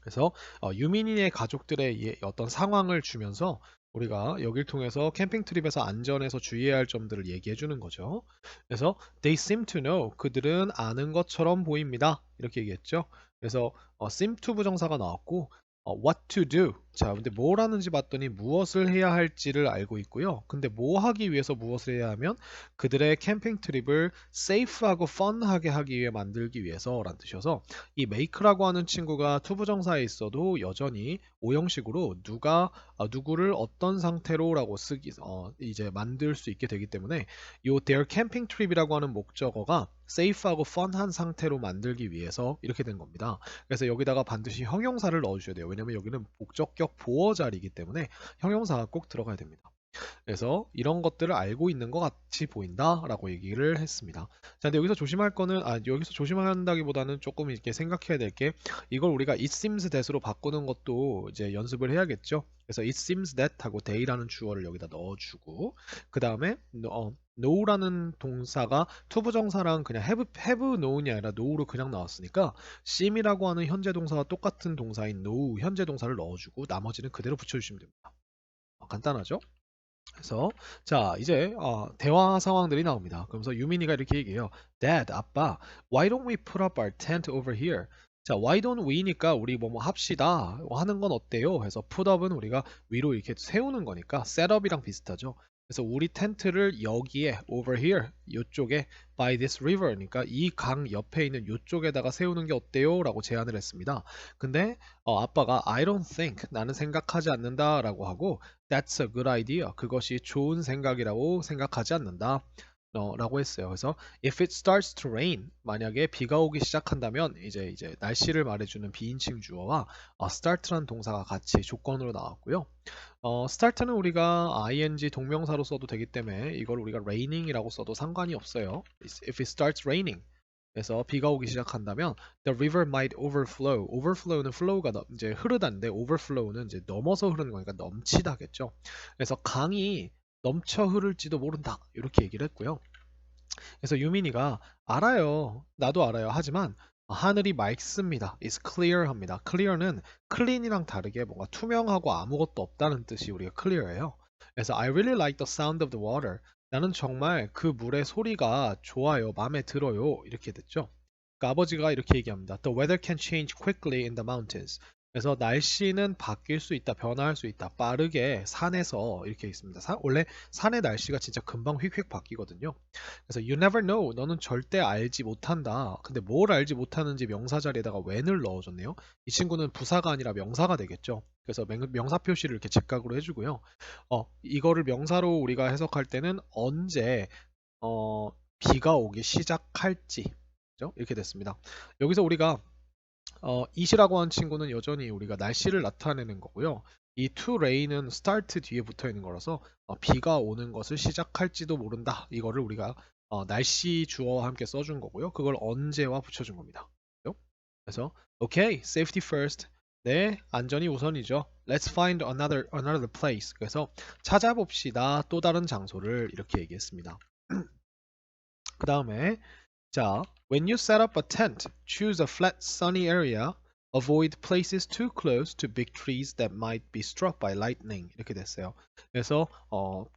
그래서 유민의 가족들의 어떤 상황을 주면서 우리가 여길 통해서 캠핑 트립에서 안전에서 주의해야 할 점들을 얘기해 주는 거죠. 그래서 they seem to know, 그들은 아는 것처럼 보입니다. 이렇게 얘기했죠. 그래서 seem to 부정사가 나왔고 what to do. 자, 근데 뭘 하는지 봤더니 무엇을 해야 할지를 알고 있고요. 근데 뭐 하기 위해서 무엇을 해야 하면 그들의 캠핑 트립을 safe하고 fun하게 하기 위해 만들기 위해서라는 뜻이어서 이 make라고 하는 친구가 투부정사에 있어도 여전히 오형식으로 누구를 어떤 상태로라고 이제 만들 수 있게 되기 때문에 요 their camping trip이라고 하는 목적어가 safe하고 fun한 상태로 만들기 위해서 이렇게 된 겁니다. 그래서 여기다가 반드시 형용사를 넣어주셔야 돼요. 왜냐면 여기는 목적격 보어 자리이기 때문에 형용사가 꼭 들어가야 됩니다. 그래서 이런 것들을 알고 있는 것 같이 보인다라고 얘기를 했습니다. 자, 근데 여기서 조심할 거는 여기서 조심한다기보다는 조금 이렇게 생각해야 될 게 이걸 우리가 it seems that으로 바꾸는 것도 이제 연습을 해야겠죠. 그래서 it seems that 하고 they라는 주어를 여기다 넣어주고 그 다음에 know라는 동사가 투부정사랑 그냥 have known이 아니라 know로 그냥 나왔으니까 seem이라고 하는 현재 동사와 똑같은 동사인 know 현재 동사를 넣어주고 나머지는 그대로 붙여주시면 됩니다. 간단하죠? 그래서 자, 이제 대화 상황들이 나옵니다. 그러면서 유민이가 이렇게 얘기해요. Dad, 아빠, why don't we put up our tent over here? 자, why don't we니까 우리 뭐뭐 합시다 하는 건 어때요? 해서 put up은 우리가 위로 이렇게 세우는 거니까 set up이랑 비슷하죠. 그래서 우리 텐트를 여기에 over here 요쪽에 by this river니까 이 강 옆에 있는 요쪽에다가 세우는 게 어때요? 라고 제안을 했습니다. 근데 아빠가 I don't think 나는 생각하지 않는다 라고 하고 that's a good idea 그것이 좋은 생각이라고 생각하지 않는다 라고 했어요. 그래서 if it starts to rain 만약에 비가 오기 시작한다면 이제 날씨를 말해주는 비인칭 주어와 start라는 동사가 같이 조건으로 나왔고요. start는 우리가 ing 동명사로 써도 되기 때문에 이걸 우리가 raining이라고 써도 상관이 없어요. If it starts raining 그래서 비가 오기 시작한다면 the river might overflow. overflow는 flow가 이제 흐르다인데 overflow는 이제 넘어서 흐르는 거니까 넘치다겠죠. 그래서 강이 넘쳐 흐를지도 모른다 이렇게 얘기를 했고요. 그래서 유민이가 알아요. 나도 알아요. 하지만 하늘이 맑습니다. is clear 합니다. clear는 clean이랑 다르게 뭔가 투명하고 아무것도 없다는 뜻이 우리가 clear예요. 그래서 I really like the sound of the water. 나는 정말 그 물의 소리가 좋아요. 마음에 들어요. 이렇게 됐죠. 그러니까 아버지가 이렇게 얘기합니다. The weather can change quickly in the mountains. 그래서 날씨는 바뀔 수 있다, 변화할 수 있다. 빠르게 산에서 이렇게 있습니다. 원래 산의 날씨가 진짜 금방 휙휙 바뀌거든요. 그래서 you never know. 너는 절대 알지 못한다. 근데 뭘 알지 못하는지 명사 자리에다가 when을 넣어줬네요. 이 친구는 부사가 아니라 명사가 되겠죠. 그래서 명사 표시를 이렇게 직각으로 해주고요. 이거를 명사로 우리가 해석할 때는 언제 비가 오기 시작할지 그죠? 이렇게 됐습니다. 여기서 우리가 it이라고 한 친구는 여전히 우리가 날씨를 나타내는 거고요. 이 to rain은 start 뒤에 붙어 있는 거라서 비가 오는 것을 시작할지도 모른다. 이거를 우리가 날씨 주어와 함께 써준 거고요. 그걸 언제와 붙여준 겁니다. 그죠? 그래서 okay, safety first. 네, 안전이 우선이죠. Let's find another place. 그래서 찾아봅시다. 또 다른 장소를 이렇게 얘기했습니다. 그 다음에 자, when you set up a tent, choose a flat, sunny area. Avoid places too close to big trees that might be struck by lightning. 이렇게 됐어요. 그래서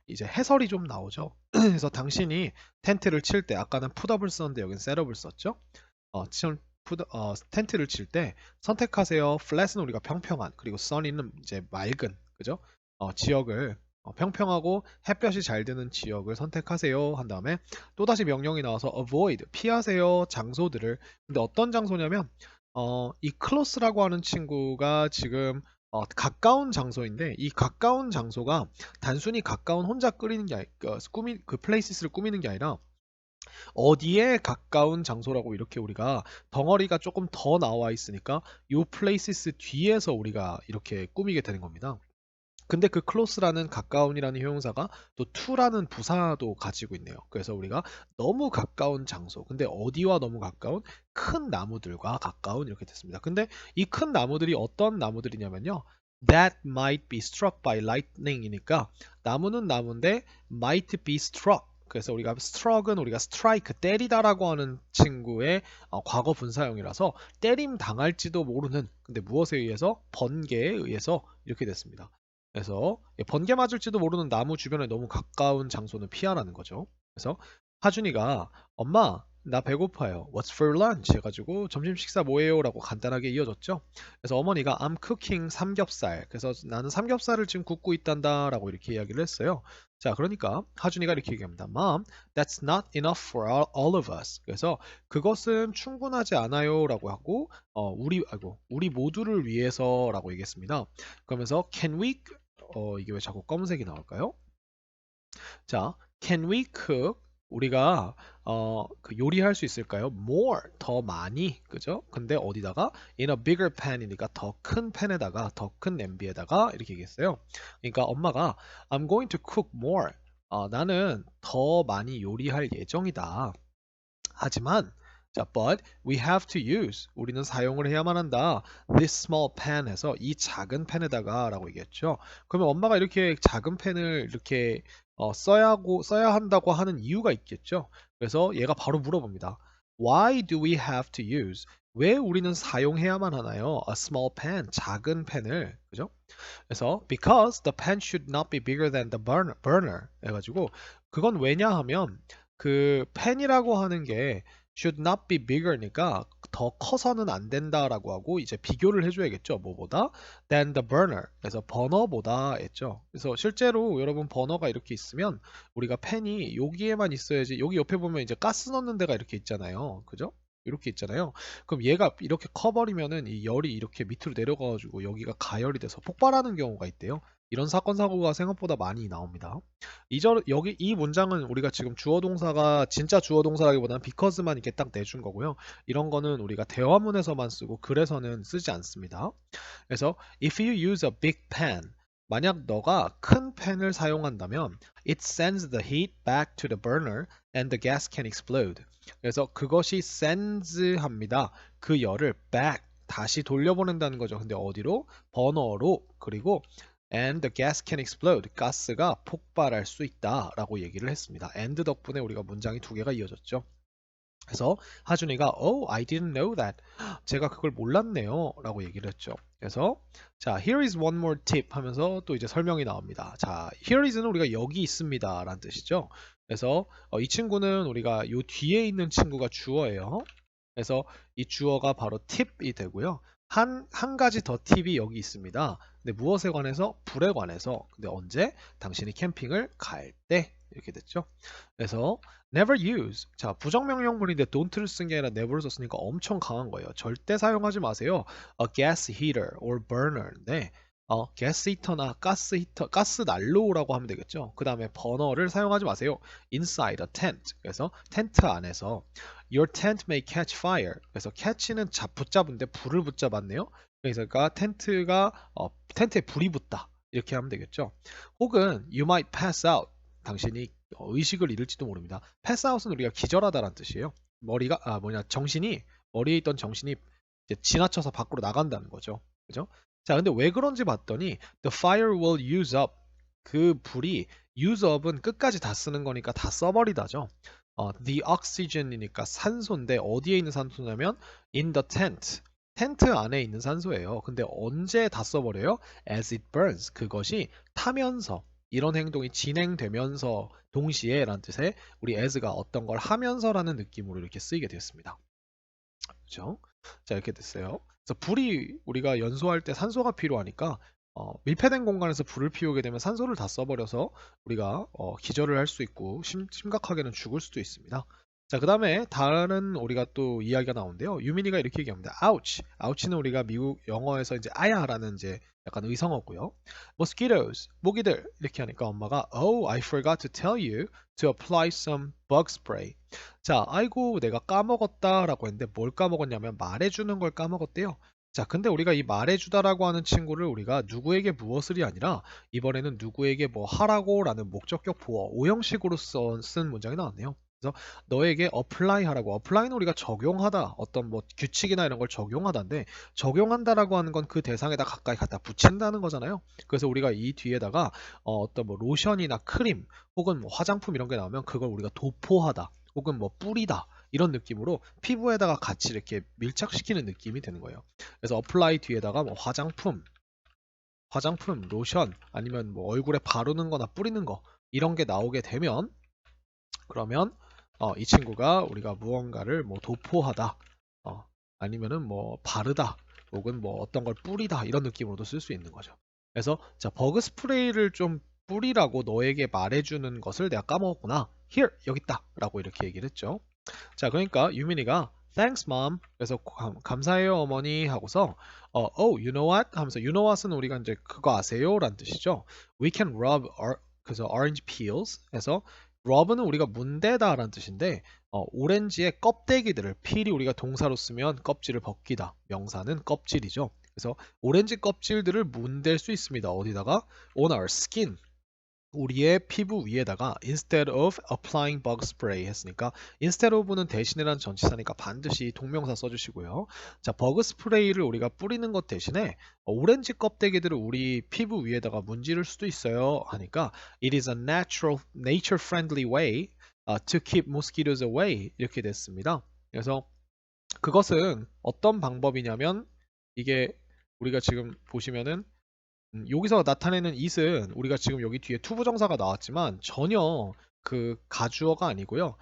이제 해설이 좀 나오죠. 그래서 당신이 텐트를 칠 때 아까는 putup을 썼는데 여기는 setup을 썼죠. 텐트를 칠 때 선택하세요. flat은 우리가 평평한 그리고 sunny는 이제 맑은 그죠? 지역을 평평하고 햇볕이 잘 드는 지역을 선택하세요 한 다음에 또다시 명령이 나와서 avoid 피하세요 장소들을 근데 어떤 장소냐면 이 close라고 하는 친구가 지금 가까운 장소인데 이 가까운 장소가 단순히 가까운 혼자 꾸미는 게 그 places를 꾸미는 게 아니라 어디에 가까운 장소라고 이렇게 우리가 덩어리가 조금 더 나와 있으니까 요 places 뒤에서 우리가 이렇게 꾸미게 되는 겁니다. 근데 그 close라는 가까운이라는 형용사가 또 to라는 부사도 가지고 있네요. 그래서 우리가 너무 가까운 장소, 근데 어디와 너무 가까운 큰 나무들과 가까운 이렇게 됐습니다. 근데 이 큰 나무들이 어떤 나무들이냐면요. That might be struck by lightning이니까 나무는 나무인데 might be struck. 그래서 우리가 struck은 우리가 strike 때리다라고 하는 친구의 과거 분사형이라서 때림 당할지도 모르는 근데 무엇에 의해서 번개에 의해서 이렇게 됐습니다. 그래서 번개 맞을지도 모르는 나무 주변에 너무 가까운 장소는 피하라는 거죠. 그래서 하준이가 엄마 나 배고파요. What's for lunch? 해가지고 점심 식사 뭐예요? 라고 간단하게 이어졌죠. 그래서 어머니가 I'm cooking 삼겹살. 그래서 나는 삼겹살을 지금 굽고 있단다 라고 이렇게 이야기를 했어요. 자 그러니까 하준이가 이렇게 얘기합니다. Mom, that's not enough for all of us. 그래서 그것은 충분하지 않아요 라고 하고 우리 모두를 위해서 라고 얘기했습니다. 그러면서 can we 이게 왜 자꾸 검은색이 나올까요? 자, can we cook? 우리가 그 요리할 수 있을까요? More, 더 많이, 그죠? 근데 어디다가? In a bigger pan이니까 더 큰 팬에다가, 더 큰 냄비에다가 이렇게 얘기했어요. 그러니까 엄마가 I'm going to cook more. 나는 더 많이 요리할 예정이다. 하지만 자, but we have to use. 우리는 사용을 해야만 한다. This small pan 해서 이 작은 팬에다가 라고 얘기했죠. 그러면 엄마가 이렇게 작은 팬을 이렇게 써야 한다고 하는 이유가 있겠죠. 그래서 얘가 바로 물어봅니다. Why do we have to use? 왜 우리는 사용해야만 하나요? A small pan, 작은 팬을. 그죠? 그래서 because the pan should not be bigger than the burner 해가지고 그건 왜냐 하면 그 팬이라고 하는 게 should not be bigger니까 더 커서는 안 된다라고 하고 이제 비교를 해줘야겠죠. 뭐보다? than the burner. 그래서 버너보다 했죠. 그래서 실제로 여러분 버너가 이렇게 있으면 우리가 팬이 여기에만 있어야지. 여기 옆에 보면 이제 가스 넣는 데가 이렇게 있잖아요. 그죠? 이렇게 있잖아요. 그럼 얘가 이렇게 커버리면은 이 열이 이렇게 밑으로 내려가가지고 여기가 가열이 돼서 폭발하는 경우가 있대요. 이런 사건 사고가 생각보다 많이 나옵니다. 여기 이 문장은 우리가 지금 주어 동사가 진짜 주어 동사라기보다는 because만 이렇게 딱 내준 거고요. 이런 거는 우리가 대화문에서만 쓰고 글에서는 쓰지 않습니다. 그래서 if you use a big pan, 만약 너가 큰 팬을 사용한다면 it sends the heat back to the burner and the gas can explode. 그래서 그것이 sends 합니다. 그 열을 back 다시 돌려보낸다는 거죠. 근데 어디로? 버너로. 그리고 and the gas can explode. 가스가 폭발할 수 있다라고 얘기를 했습니다. and 덕분에 우리가 문장이 두 개가 이어졌죠. 그래서 하준이가 Oh, I didn't know that. 제가 그걸 몰랐네요. 라고 얘기를 했죠. 그래서 자, here is one more tip 하면서 또 이제 설명이 나옵니다. 자, here is는 우리가 여기 있습니다. 라는 뜻이죠. 그래서 이 친구는 우리가 요 뒤에 있는 친구가 주어예요. 그래서 이 주어가 바로 팁이 되고요. 한 가지 더 팁이 여기 있습니다. 근데 무엇에 관해서? 불에 관해서. 근데 언제? 당신이 캠핑을 갈 때. 이렇게 됐죠. 그래서 never use. 자, 부정명령문인데 don't를 쓴 게 아니라 never를 썼으니까 엄청 강한 거예요. 절대 사용하지 마세요. A gas heater or burner. 네. 가스 히터나 가스 히터, 가스 난로라고 하면 되겠죠. 그 다음에 버너를 사용하지 마세요. Inside a tent. 그래서 텐트 안에서 Your tent may catch fire. 그래서 catch는 붙잡은데 불을 붙잡았네요. 그러니까 텐트에 불이 붙다. 이렇게 하면 되겠죠. 혹은 you might pass out. 당신이 의식을 잃을지도 모릅니다. pass out은 우리가 기절하다라는 뜻이에요. 머리에 있던 정신이 이제 지나쳐서 밖으로 나간다는 거죠. 그죠? 자, 근데 왜 그런지 봤더니 the fire will use up. 그 불이 use up은 끝까지 다 쓰는 거니까 다 써버리다죠. the oxygen이니까 산소인데 어디에 있는 산소냐면 in the tent. 텐트 안에 있는 산소예요. 근데 언제 다 써버려요? as it burns. 그것이 타면서 이런 행동이 진행되면서 동시에 라는 뜻의 우리 as가 어떤 걸 하면서라는 느낌으로 이렇게 쓰이게 되었습니다. 그렇죠? 자, 이렇게 됐어요. 그래서 불이 우리가 연소할 때 산소가 필요하니까 밀폐된 공간에서 불을 피우게 되면 산소를 다 써버려서 우리가 기절을 할 수 있고 심각하게는 죽을 수도 있습니다. 자, 그 다음에 다른 우리가 또 이야기가 나오는데요. 유민이가 이렇게 얘기합니다. ouch. ouch는 우리가 미국 영어에서 이제 아야라는 이제 약간 의성어고요. mosquitoes, 모기들 이렇게 하니까 엄마가 Oh, I forgot to tell you to apply some bug spray. 자, 아이고 내가 까먹었다라고 했는데 뭘 까먹었냐면 말해주는 걸 까먹었대요. 자, 근데 우리가 이 말해주다라고 하는 친구를 우리가 누구에게 무엇을이 아니라 이번에는 누구에게 뭐 하라고 라는 목적격 보어 오형식으로 쓴 문장이 나왔네요. 그래서 너에게 apply 하라고. apply는 우리가 적용하다. 어떤 뭐 규칙이나 이런 걸 적용하다인데 적용한다라고 하는 건 그 대상에다 가까이 갖다 붙인다는 거잖아요. 그래서 우리가 이 뒤에다가 어떤 뭐 로션이나 크림 혹은 뭐 화장품 이런 게 나오면 그걸 우리가 도포하다. 혹은 뭐 뿌리다 이런 느낌으로 피부에다가 같이 이렇게 밀착시키는 느낌이 되는 거예요. 그래서 apply 뒤에다가 뭐 화장품, 로션 아니면 뭐 얼굴에 바르는 거나 뿌리는 거 이런 게 나오게 되면 그러면 이 친구가 우리가 무언가를 뭐 도포하다 아니면은 뭐 바르다 혹은 뭐 어떤 걸 뿌리다 이런 느낌으로도 쓸 수 있는 거죠. 그래서 자, 버그 스프레이를 좀 뿌리라고 너에게 말해주는 것을 내가 까먹었구나. Here 여기 있다 라고 이렇게 얘기를 했죠. 자, 그러니까 유민이가 Thanks mom. 그래서 감사해요 어머니 하고서 Oh, you know what? 하면서 you know what은 우리가 이제 그거 아세요? 라는 뜻이죠. We can rub 그래서 orange peels 해서 rub는 우리가 문대다 라는 뜻인데 오렌지의 껍데기들을 필이 우리가 동사로 쓰면 껍질을 벗기다. 명사는 껍질이죠. 그래서 오렌지 껍질들을 문댈 수 있습니다. 어디다가? On our skin. 우리의 피부 위에다가 instead of applying bug spray 했으니까 instead of는 대신이라는 전치사니까 반드시 동명사 써주시고요. 자, 버그 스프레이를 우리가 뿌리는 것 대신에 오렌지 껍데기들을 우리 피부 위에다가 문지를 수도 있어요 하니까 it is a nature friendly way to keep mosquitoes away 이렇게 됐습니다. 그래서 그것은 어떤 방법이냐면 이게 우리가 지금 보시면은 여기서 나타내는 it은 우리가 지금 여기 뒤에 투부정사가 나왔지만 전혀 그 가주어가 아니고요.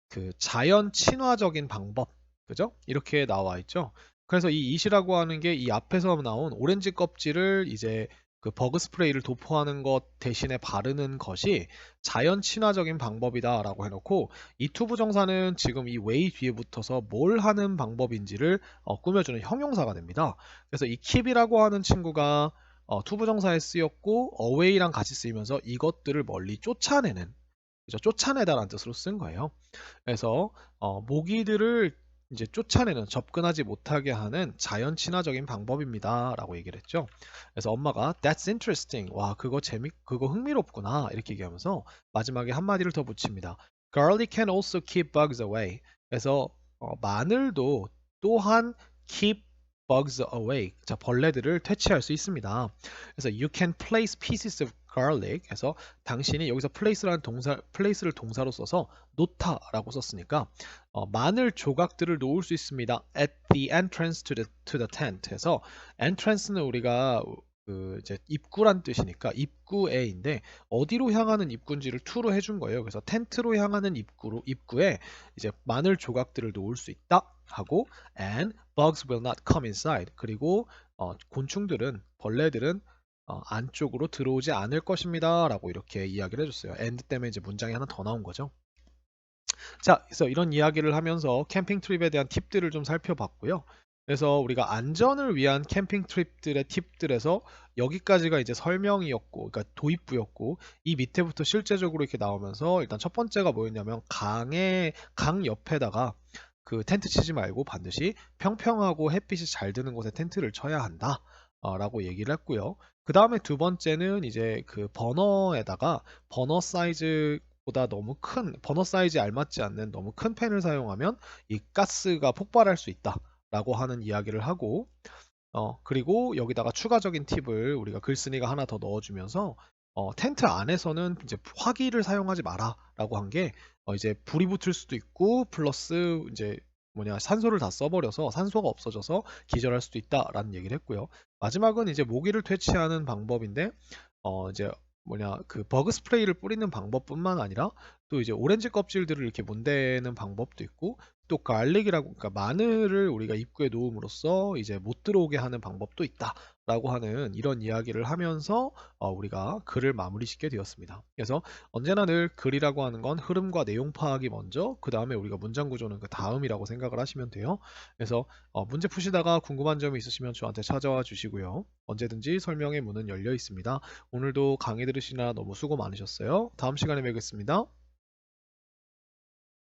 그 자연 친화적인 방법, 그죠? 이렇게 나와 있죠. 그래서 이 it이라고 하는 게 이 앞에서 나온 오렌지 껍질을 이제 그 버그 스프레이를 도포하는 것 대신에 바르는 것이 자연 친화적인 방법이다라고 해놓고 이 투 부정사는 지금 이 way 뒤에 붙어서 뭘 하는 방법인지를 꾸며주는 형용사가 됩니다. 그래서 이 keep이라고 하는 친구가 투 부정사에 쓰였고 away랑 같이 쓰이면서 이것들을 멀리 쫓아내는, 그죠? 쫓아내다라는 뜻으로 쓴 거예요. 그래서 모기들을 이제 쫓아내는, 접근하지 못하게 하는 자연 친화적인 방법입니다라고 얘기를 했죠. 그래서 엄마가 That's interesting. 와, 그거 흥미롭구나. 이렇게 얘기하면서 마지막에 한마디를 더 붙입니다. Garlic can also keep bugs away. 그래서 마늘도 또한 keep bugs away. 자, 벌레들을 퇴치할 수 있습니다. 그래서 you can place pieces of garlic. 그래서 당신이 여기서 place를 동사로 써서 놓다라고 썼으니까 마늘 조각들을 놓을 수 있습니다. At the entrance to the tent. 해서 entrance는 우리가 그 이제 입구란 뜻이니까 입구에인데 어디로 향하는 입구인지를 to로 해준 거예요. 그래서 텐트로 향하는 입구에 이제 마늘 조각들을 놓을 수 있다 하고 and bugs will not come inside. 그리고 벌레들은 안쪽으로 들어오지 않을 것입니다. 라고 이렇게 이야기를 해줬어요. and 때문에 이제 문장이 하나 더 나온 거죠. 자, 그래서 이런 이야기를 하면서 캠핑 트립에 대한 팁들을 좀 살펴봤고요. 그래서 우리가 안전을 위한 캠핑 트립들의 팁들에서 여기까지가 이제 설명이었고, 그러니까 도입부였고, 이 밑에부터 실제적으로 이렇게 나오면서 일단 첫 번째가 뭐였냐면 강 옆에다가 그 텐트 치지 말고 반드시 평평하고 햇빛이 잘 드는 곳에 텐트를 쳐야 한다. 라고 얘기를 했고요. 그 다음에 두 번째는 이제 그 버너에다가 버너 사이즈에 알맞지 않는 너무 큰 팬을 사용하면 이 가스가 폭발할 수 있다라고 하는 이야기를 하고, 그리고 여기다가 추가적인 팁을 우리가 글쓴이가 하나 더 넣어주면서 텐트 안에서는 이제 화기를 사용하지 마라라고 한 게 이제 불이 붙을 수도 있고 플러스 이제 산소를 다 써버려서 산소가 없어져서 기절할 수도 있다라는 얘기를 했고요. 마지막은 이제 모기를 퇴치하는 방법인데 이제 그 버그 스프레이를 뿌리는 방법뿐만 아니라 또 이제 오렌지 껍질들을 이렇게 문대는 방법도 있고 또 갈릭이라고, 그러니까 마늘을 우리가 입구에 놓음으로써 이제 못 들어오게 하는 방법도 있다라고 하는 이런 이야기를 하면서 우리가 글을 마무리 짓게 되었습니다. 그래서 언제나 늘 글이라고 하는 건 흐름과 내용 파악이 먼저, 그 다음에 우리가 문장 구조는 그 다음이라고 생각을 하시면 돼요. 그래서 문제 푸시다가 궁금한 점이 있으시면 저한테 찾아와 주시고요. 언제든지 설명의 문은 열려 있습니다. 오늘도 강의 들으시느라 너무 수고 많으셨어요. 다음 시간에 뵙겠습니다.